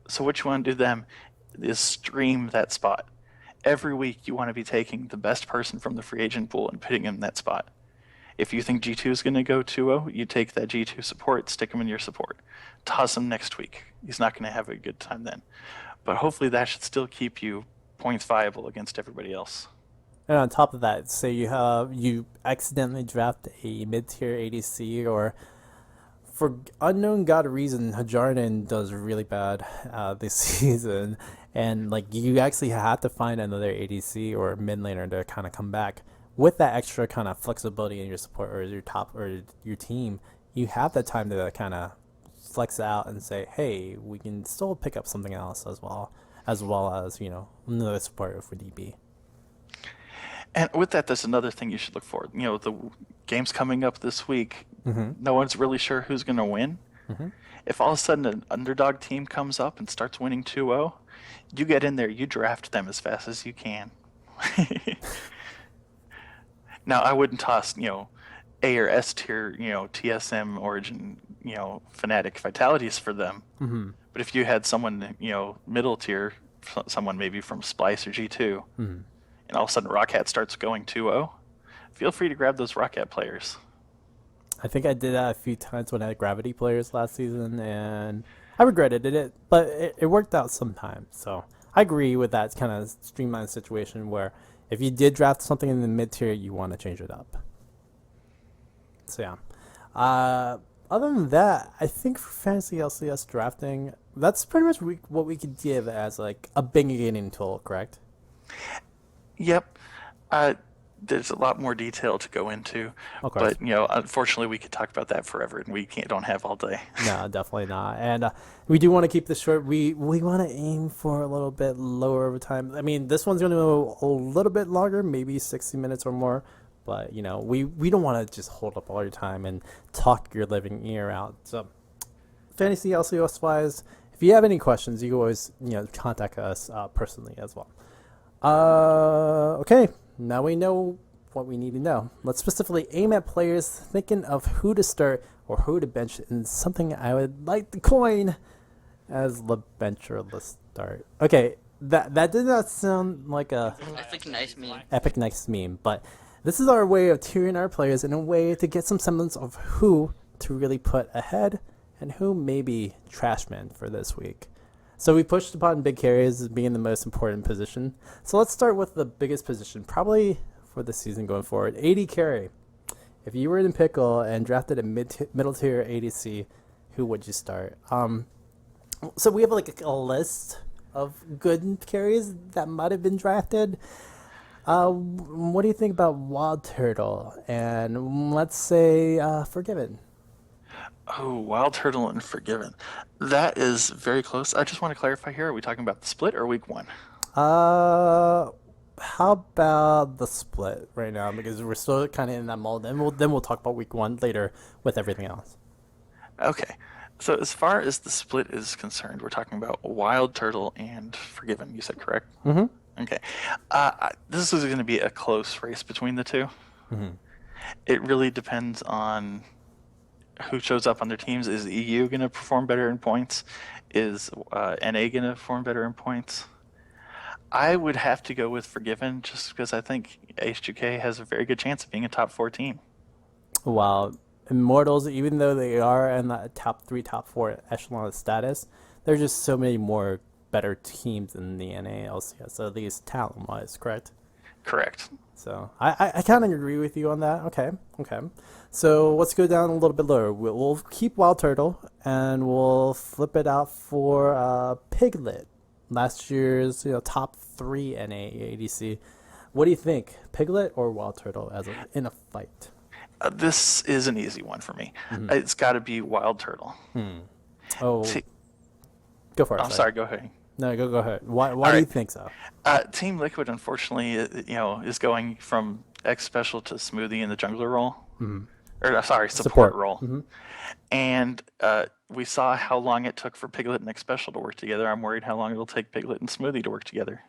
So what you want to do then is stream that spot. Every week you want to be taking the best person from the free agent pool and putting him in that spot. If you think G2 is going to go 2-0, you take that G2 support, stick him in your support. Toss him next week. He's not going to have a good time then. But hopefully that should still keep you points viable against everybody else. And on top of that, say you accidentally draft a mid-tier ADC, or for unknown god reason, Hajarden does really bad this season, and like you actually have to find another ADC or mid laner to kind of come back. With that extra kind of flexibility in your support or your top or your team, you have that time to kind of flex out and say, hey, we can still pick up something else as well as another support for DB. And with that, there's another thing you should look for. The game's coming up this week. No one's really sure who's going to win. If all of a sudden an underdog team comes up and starts winning 2-0, you get in there, you draft them as fast as you can. Now, I wouldn't toss, A or S tier, TSM, Origin, Fnatic Vitalities for them. But if you had someone, middle tier, someone maybe from Splice or G2, and all of a sudden Rockhat starts going 2-0, feel free to grab those Rockhat players. I think I did that a few times when I had Gravity players last season, and I regretted it, but it worked out sometimes. So I agree with that kind of streamlined situation where if you did draft something in the mid-tier, you want to change it up. So yeah. Other than that, I think for Fantasy LCS drafting, that's pretty much what we could give as like a beginning tool, correct? Yep. There's a lot more detail to go into, but unfortunately, we could talk about that forever, and we don't have all day. No, definitely not. And we do want to keep this short. We want to aim for a little bit lower over time. I mean, this one's going to go a little bit longer, maybe 60 minutes or more. But we don't want to just hold up all your time and talk your living ear out. So, Fantasy LCS wise, if you have any questions, you can always contact us personally as well. Okay. Now we know what we need to know. Let's specifically aim at players thinking of who to start or who to bench in something I would like to coin as the bench or the start. Okay, that did not sound like a Epic nice meme. epic nice meme, but This is our way of tiering our players in a way to get some semblance of who to really put ahead and who may be trashman for this week. So we pushed upon big carries as being the most important position. So let's start with the biggest position, probably for the season going forward, AD carry. If you were in pickle and drafted a middle tier ADC, who would you start? So we have like a list of good carries that might have been drafted. What do you think about Wild Turtle and let's say Forgiven? Oh, Wild Turtle and Forgiven. That is very close. I just want to clarify here. Are we talking about the split or week one? How about the split right now? Because we're still kind of in that mold, and we'll talk about week one later with everything else. Okay. So as far as the split is concerned, we're talking about Wild Turtle and Forgiven. You said correct? Mm-hmm. Okay. This is going to be a close race between the two. Mm-hmm. It really depends on who shows up on their teams. Is EU going to perform better in points? Is NA going to perform better in points? I would have to go with Forgiven just because I think H2K has a very good chance of being a top 4 team. Wow. Immortals, even though they are in the top 3, top 4 echelon of status, there's just so many more better teams in the NA LCS, so at least talent-wise, correct? Correct. So I kind of agree with you on that. Okay. So let's go down a little bit lower. We'll keep Wild Turtle, and we'll flip it out for Piglet, last year's top 3 NA ADC. What do you think, Piglet or Wild Turtle in a fight? This is an easy one for me. Mm-hmm. It's got to be Wild Turtle. Oh, go for it. I'm sorry. Go ahead. No, go ahead. Why do you think so? Team Liquid, unfortunately, is going from X Special to Smoothie in the jungler role. Mm-hmm. Or sorry, support role. Mm-hmm. And we saw how long it took for Piglet and X Special to work together. I'm worried how long it'll take Piglet and Smoothie to work together.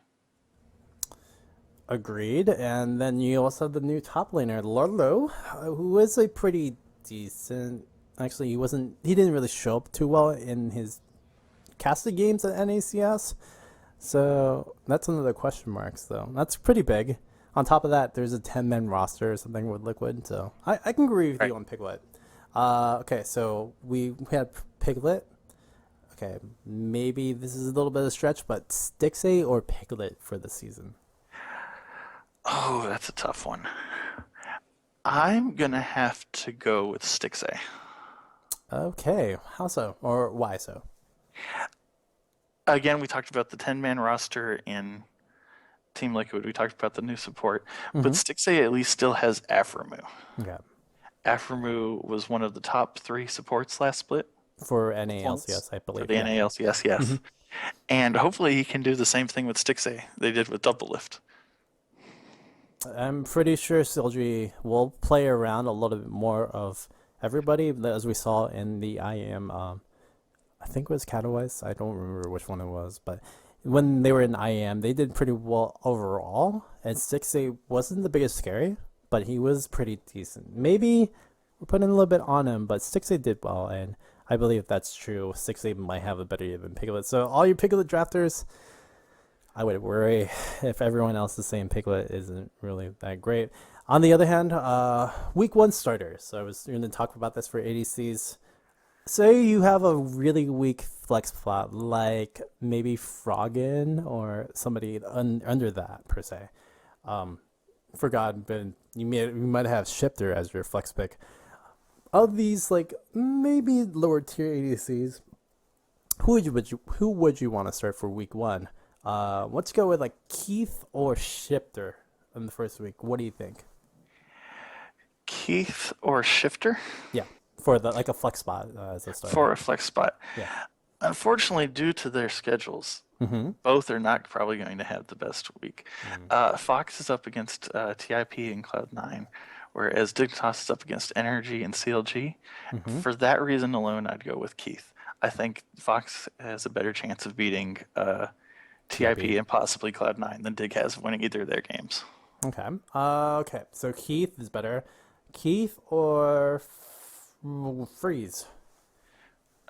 Agreed. And then you also have the new top laner, Lolo, who is a pretty decent. Actually, he didn't really show up too well in his casted games at NACS. So that's another question mark. So that's pretty big. On top of that, there's a 10-man roster or something with Liquid. So I can agree with you on Piglet. Okay, so we had Piglet. Okay, maybe this is a little bit of a stretch, but Stixay or Piglet for the season? Oh, that's a tough one. I'm going to have to go with Stixay. Okay, how so? Or why so? Again, we talked about the 10-man roster in Team Liquid. We talked about the new support. Mm-hmm. But Stixay at least still has Aframu. Okay. Aframu was one of the top 3 supports last split. For NALCS, I believe. For the NALCS, yes. Mm-hmm. And hopefully he can do the same thing with Stixay they did with Double Lift. I'm pretty sure CLG will play around a little bit more of everybody, as we saw in the IAM. I think it was Katowice. I don't remember which one it was, but when they were in IAM, they did pretty well overall. And Stixay wasn't the biggest scary, but he was pretty decent. Maybe we're putting a little bit on him, but Stixay did well, and I believe that's true. Stixay might have a better year than Piglet. So all you Piglet drafters, I would worry if everyone else is saying Piglet isn't really that great. On the other hand, week 1 starters. So I was going to talk about this for ADCs. Say you have a really weak flex plot, like maybe Froggen or somebody under that, per se. Forgot, but you might have Shifter as your flex pick. Of these, like, maybe lower tier ADCs, who would you want to start for week 1? Let's go with like Keith or Shifter in the first week. What do you think? Keith or Shifter? Yeah, for like a flex spot as a starter. For a flex spot. Yeah. Unfortunately, due to their schedules, both are not probably going to have the best week. Fox is up against TIP and Cloud9, whereas Dignitas is up against Energy and CLG. For that reason alone, I'd go with Keith. I think Fox has a better chance of beating TIP and possibly Cloud9 than Dig has of winning either of their games. Okay. Okay. So Keith is better. Keith or Freeze?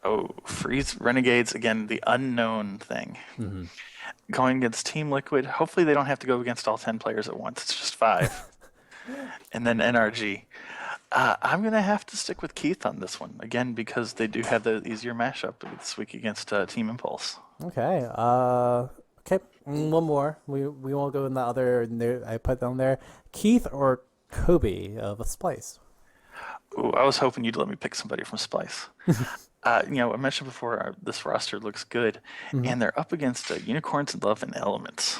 Oh, Freeze Renegades, again, the unknown thing. Going against Team Liquid. Hopefully they don't have to go against all 10 players at once. It's just 5. And then NRG. I'm going to have to stick with Keith on this one, again, because they do have the easier mashup this week against Team Impulse. Okay. Okay. One more. We won't go in the other. I put down there. Keith or Kobe of Splice. Ooh, I was hoping you'd let me pick somebody from Splice. I mentioned before this roster looks good, and they're up against Unicorns in Love and Elements.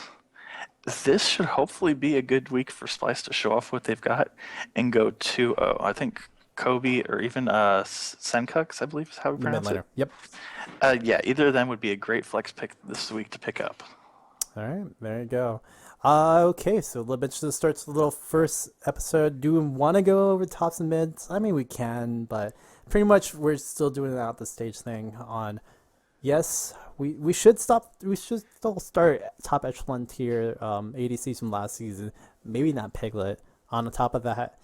This should hopefully be a good week for Splice to show off what they've got and go 2-0. I think Kobe or even Senkux, I believe is how we pronounce it. Yep. Yeah, either of them would be a great flex pick this week to pick up. All right, there you go. Okay, so let's just start the little first episode. Do we want to go over tops and mids? I mean, we can, but pretty much we're still doing it out the stage thing on. Yes, we should stop. We should still start top echelon tier ADCs from last season. Maybe not Piglet. On the top of that,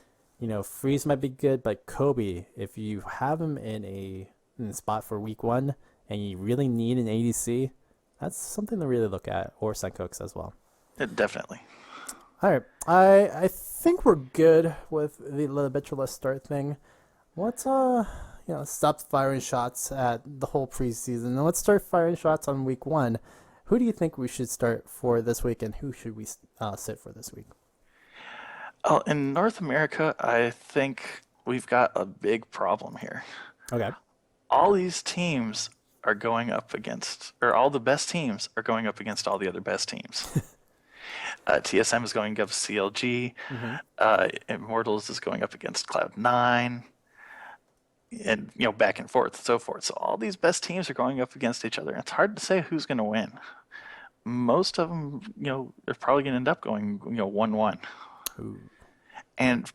Freeze might be good, but Kobe, if you have him in a spot for week 1 and you really need an ADC, that's something to really look at, or Senkux as well. Definitely. All right, I think we're good with the habitual start thing. Let's stop firing shots at the whole preseason, and let's start firing shots on week 1. Who do you think we should start for this week, and who should we sit for this week? In North America, I think we've got a big problem here. Okay. All these teams are going up against, or all the best teams are going up against all the other best teams. TSM is going up CLG. Immortals is going up against Cloud9. And, back and forth, so forth. So all these best teams are going up against each other. It's hard to say who's going to win. Most of them, they're probably going to end up going, 1-1. Ooh.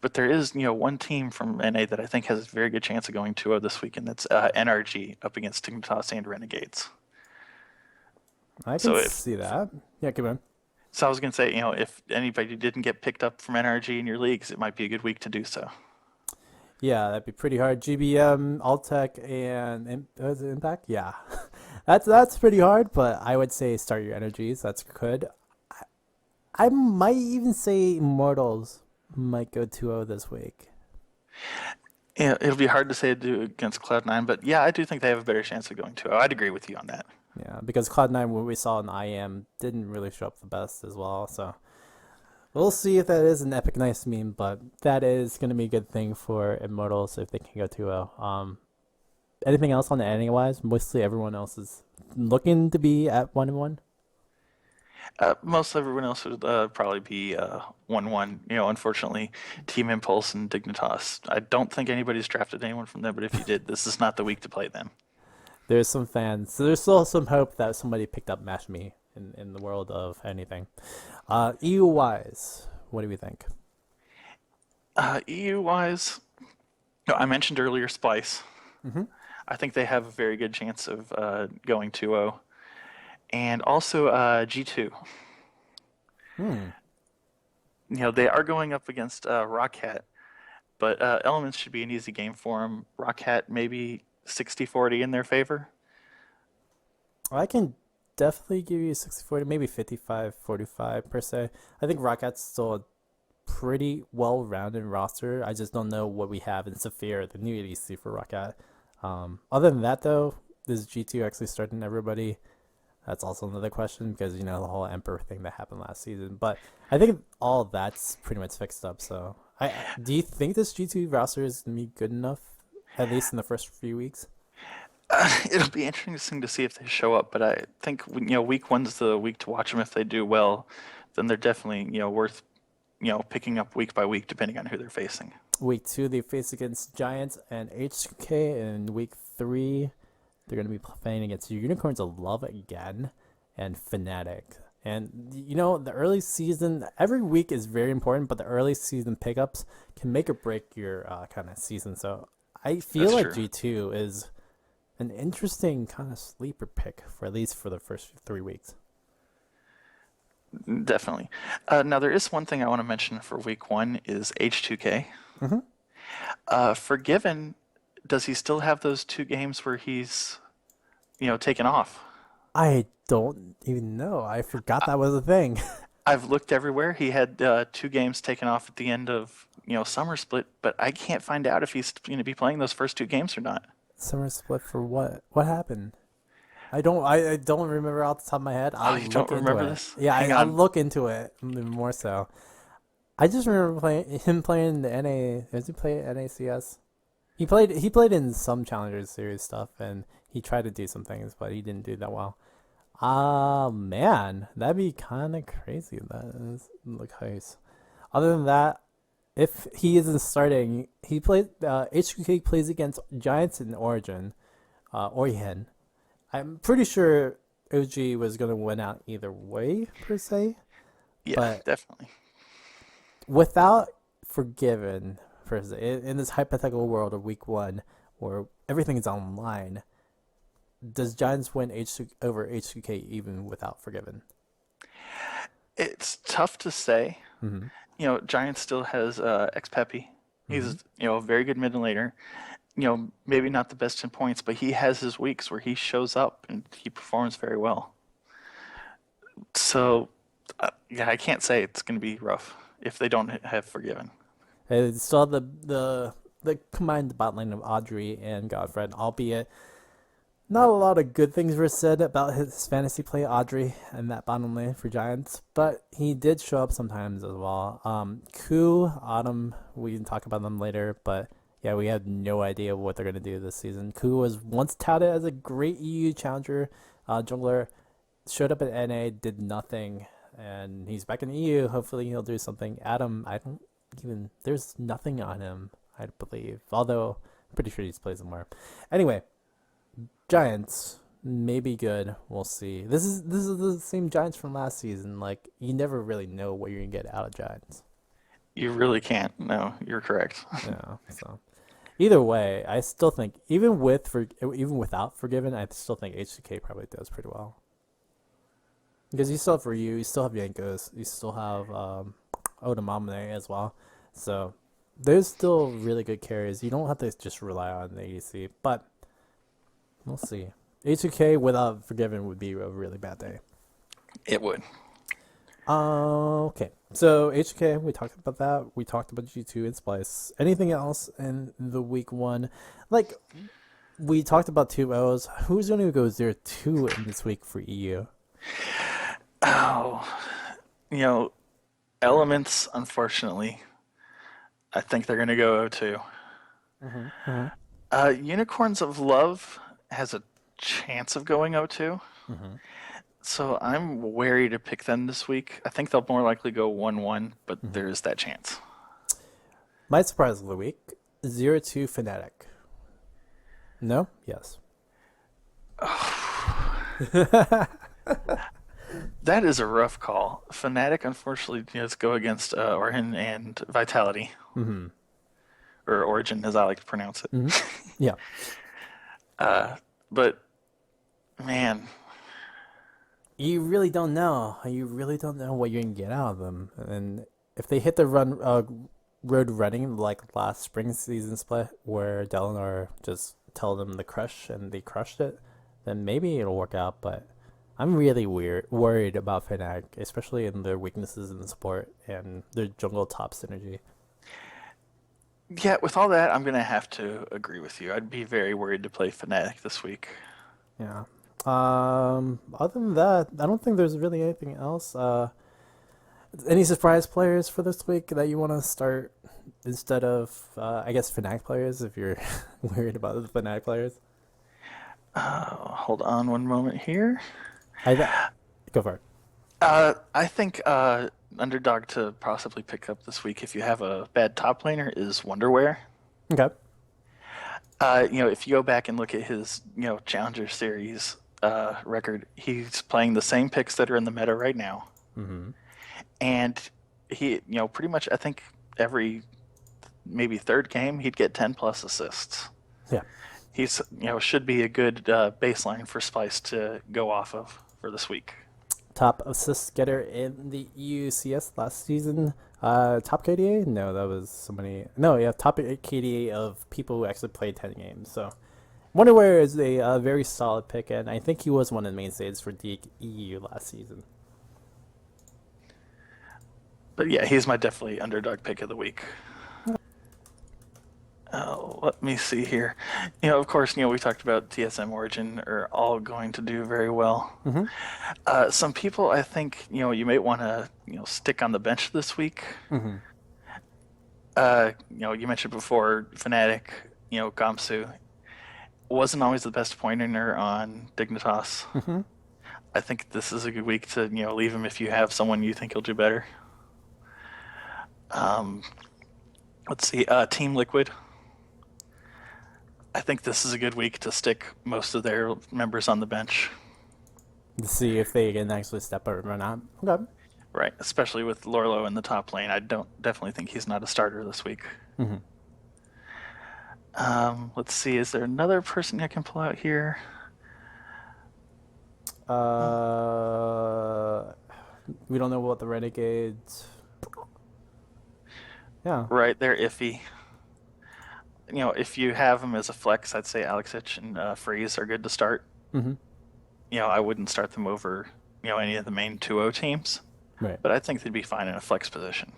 But there is, one team from NA that I think has a very good chance of going 2-0 this week, and that's NRG up against Dignitas and Renegades. I can see that. Yeah, come on. So I was going to say, if anybody didn't get picked up from NRG in your leagues, it might be a good week to do so. Yeah, that'd be pretty hard. GBM, Altec, and Impact. Yeah, that's pretty hard. But I would say start your energies. That's good. I might even say Immortals might go 2-0 this week. Yeah, it'll be hard to say do against Cloud9, but yeah, I do think they have a better chance of going 2-0. I'd agree with you on that. Yeah, because Cloud9, what we saw in IM, didn't really show up the best as well. So we'll see if that is an Epic Nice meme, but that is going to be a good thing for Immortals if they can go 2-0. Anything else on the ending-wise? Mostly everyone else is looking to be at 1-1. Most everyone else would probably be 1-1. Unfortunately, Team Impulse and Dignitas. I don't think anybody's drafted anyone from them, but if you did, this is not the week to play them. There's some fans. So there's still some hope that somebody picked up Mash Me in the world of anything. EU-wise, what do we think? EU-wise, I mentioned earlier Splice. I think they have a very good chance of going 2-0. And also G2. They are going up against Rockhat, but Elements should be an easy game for them. Rockhat maybe 60-40 in their favor. I can definitely give you 60-40, maybe 55-45 per se. I think Rockhat's still a pretty well-rounded roster. I just don't know what we have in Saphir, the new ADC for Rockhat. Other than that, though, is G2 actually starting everybody? That's also another question because, the whole Emperor thing that happened last season. But I think all that's pretty much fixed up. So do you think this G2 roster is going to be good enough, at least in the first few weeks? It'll be interesting to see if they show up. But I think, week 1's the week to watch them. If they do well, then they're definitely, worth, picking up week by week, depending on who they're facing. Week 2, they face against Giants and HK. And week 3... they're going to be playing against Unicorns of Love again and Fnatic. And, the early season, every week is very important, but the early season pickups can make or break your kind of season. So I feel That's like true. G2 is an interesting kind of sleeper pick for at least for the first 3 weeks. Definitely. Now, there is one thing I want to mention for week 1 is H2K. Forgiven, does he still have those 2 games where he's, taken off? I don't even know. I forgot that was a thing. I've looked everywhere. He had 2 games taken off at the end of summer split, but I can't find out if he's going to be playing those first 2 games or not. Summer split for what? What happened? I don't remember off the top of my head. I'll you don't look into remember it. this? Yeah, Hang I'll on. look into it more so. I just remember him playing the NA. Does he play NACS? He played in some Challengers Series stuff, and he tried to do some things, but he didn't do that well. Man, that'd be kind of crazy. That is the case. Other than that, if he isn't starting, he played. HQK plays against Giants in Origin, Orihen. I'm pretty sure OG was gonna win out either way per se, Yeah, but definitely. without Forgiven per se, in this hypothetical world of Week 1 where everything is online, does Giants win over HQK even without Forgiven? It's tough to say. Mm-hmm. Giants still has Pepe. He's Mm-hmm. a very good mid laner. Maybe not the best in points, but he has his weeks where he shows up and he performs very well. So, yeah, I can't say it's going to be rough if they don't have Forgiven. I saw the combined bot lane of Audrey and Godfred, albeit not a lot of good things were said about his fantasy play, Audrey, and that bottom lane for Giants, but he did show up sometimes as well. Ku, Autumn, we can talk about them later, but yeah, we had no idea what they're going to do this season. Ku was once touted as a great EU challenger jungler, showed up at NA, did nothing, and he's back in the EU. Hopefully he'll do something. Adam, there's nothing on him, I believe, although I'm pretty sure he's played somewhere. Anyway, Giants may be good. We'll see. This is the same Giants from last season. Like, you never really know what you're gonna get out of Giants. You really can't. No, you're correct. Yeah. So either way, I still think even without Forgiven, I still think HCK probably does pretty well. Because you still have Ryu, you still have Yankos, you still have Odamamne as well. So there's still really good carries. You don't have to just rely on the ADC, but we'll see. HCK without Forgiven would be a really bad day. It would. Okay. So HK, we talked about that. We talked about G2 and Splice. Anything else in the week 1? Like, we talked about 2-0s. Who's going to go 0-2 in this week for EU? Oh, Elements, unfortunately. I think they're going to go 0-2. Mm-hmm. Unicorns of Love has a chance of going 0-2. Mm-hmm. So I'm wary to pick them this week. I think they'll more likely go 1-1, but there is that chance. My surprise of the week, 0-2 Fnatic. No? Yes. That is a rough call. Fnatic, unfortunately, does go against Orhin and Vitality. Mm-hmm. Or Origin, as I like to pronounce it. Mm-hmm. Yeah. But, man, you really don't know. You really don't know what you're going to get out of them. And if they hit the road running like last spring season split where Delinar just tell them to crush and they crushed it, then maybe it'll work out. But I'm really worried about Fnatic, especially in their weaknesses in the support and their jungle top synergy. yeah, with all that, I'm going to have to agree with you. I'd be very worried to play Fnatic this week. Yeah. Other than that, I don't think there's really anything else. Any surprise players for this week that you want to start instead of, I guess, Fnatic players, if you're worried about the Fnatic players? Hold on one moment here. Go for it. I think underdog to possibly pick up this week if you have a bad top laner is Wonderwear. Okay. If you go back and look at his, Challenger Series record, he's playing the same picks that are in the meta right now. Mm-hmm. And he, pretty much, I think every maybe third game, he'd get 10 plus assists. Yeah. He's, should be a good baseline for Spice to go off of for this week. Top assist getter in the EUCS last season. Top KDA? No, that was somebody. No, yeah, top KDA of people who actually played 10 games. So, Wonderwear is a very solid pick, and I think he was one of the mainstays for the EU last season. But yeah, he's my definitely underdog pick of the week. Let me see here. Of course, we talked about TSM Origin are all going to do very well. Mm-hmm. Some people, I think, you might want to, stick on the bench this week. Mm-hmm. You mentioned before, Fnatic, Gamsu wasn't always the best pointer on Dignitas. Mm-hmm. I think this is a good week to, leave him if you have someone you think he'll do better. Let's see, Team Liquid. I think this is a good week to stick most of their members on the bench. To see if they can actually step up or not. Okay. Right, especially with Lorlo in the top lane. I definitely think he's not a starter this week. Mm-hmm. Let's see, is there another person I can pull out here? We don't know about the Renegades. Yeah. Right, they're iffy. If you have them as a flex, I'd say Alexich and Freeze are good to start. Mm-hmm. I wouldn't start them over, any of the main 2-0 teams. Right. But I think they'd be fine in a flex position.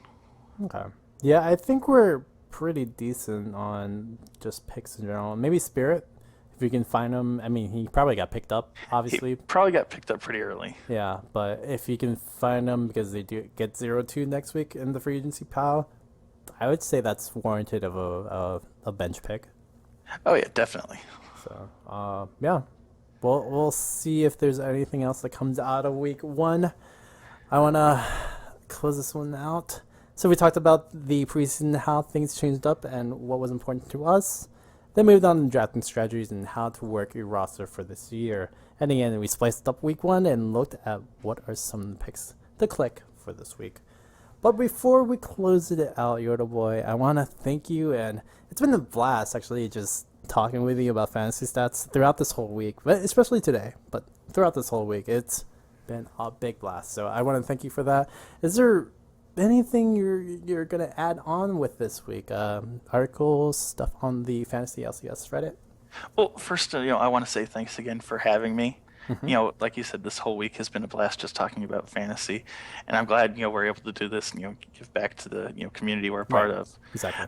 Okay. Yeah, I think we're pretty decent on just picks in general. Maybe Spirit, if you can find him. I mean, he probably got picked up, obviously. He probably got picked up pretty early. Yeah, but if you can find him because they do get 0-2 next week in the free agency pile, I would say that's warranted of a bench pick. Oh yeah, definitely. So yeah, we'll see if there's anything else that comes out of week 1. I want to close this one out. So we talked about the preseason, how things changed up and what was important to us. Then moved on to drafting strategies and how to work your roster for this year. And again, we spliced up week 1 and looked at what are some of the picks to click for this week. But before we close it out, Yoda Boy, I want to thank you, and it's been a blast actually just talking with you about fantasy stats throughout this whole week, but especially today. But throughout this whole week, it's been a big blast. So I want to thank you for that. Is there anything you're gonna add on with this week? Articles, stuff on the Fantasy LCS Reddit? Well, first, I want to say thanks again for having me. Mm-hmm. Like you said, this whole week has been a blast just talking about fantasy, and I'm glad we're able to do this and give back to the community we're a part of. Exactly.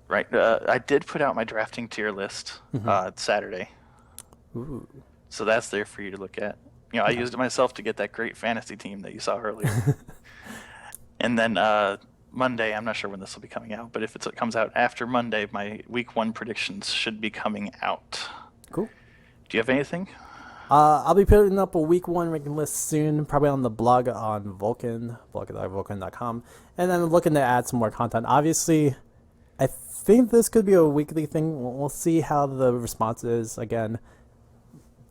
Right. I did put out my drafting tier list Saturday, Ooh. so that's there for you to look at. I used it myself to get that great fantasy team that you saw earlier. And then Monday, I'm not sure when this will be coming out, but if it comes out after Monday, my week 1 predictions should be coming out. Cool. Do you have anything? I'll be putting up a week 1 ranking list soon, probably on the blog on Vulcan, blog.vulcan.com, and then looking to add some more content. Obviously, I think this could be a weekly thing. We'll see how the response is. Again,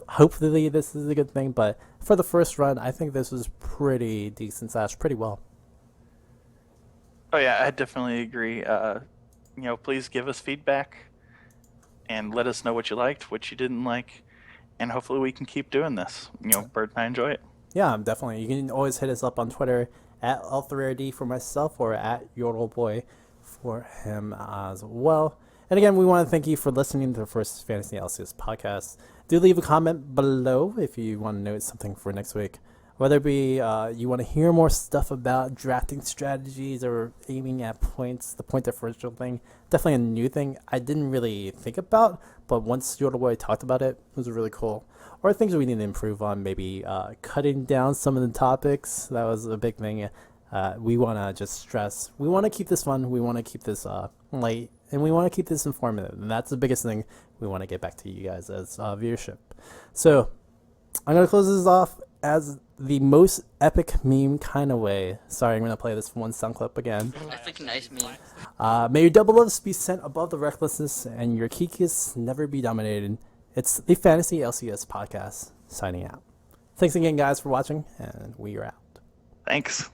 hopefully this is a good thing, but for the first run, I think this was pretty decent / pretty well. Oh yeah, I definitely agree. Please give us feedback and let us know what you liked, what you didn't like, and hopefully we can keep doing this. Bert and I enjoy it. Yeah, definitely. You can always hit us up on Twitter at L3RD for myself or at YodelBoy for him as well. And again, we want to thank you for listening to the first Fantasy LCS podcast. Do leave a comment below if you want to note something for next week. Whether it be you want to hear more stuff about drafting strategies or aiming at points, the point differential thing, definitely a new thing I didn't really think about, but once Yodelboy talked about it, it was really cool. Or things we need to improve on, maybe cutting down some of the topics. That was a big thing. We want to just stress, we want to keep this fun, we want to keep this light, and we want to keep this informative. And that's the biggest thing we want to get back to you guys as viewership. So I'm going to close this off as the most epic meme kind of way. Sorry, I'm going to play this one sound clip again. Epic nice meme. May your double loves be sent above the recklessness and your kikis never be dominated. It's the Fantasy LCS Podcast signing out. Thanks again, guys, for watching, and we are out. Thanks.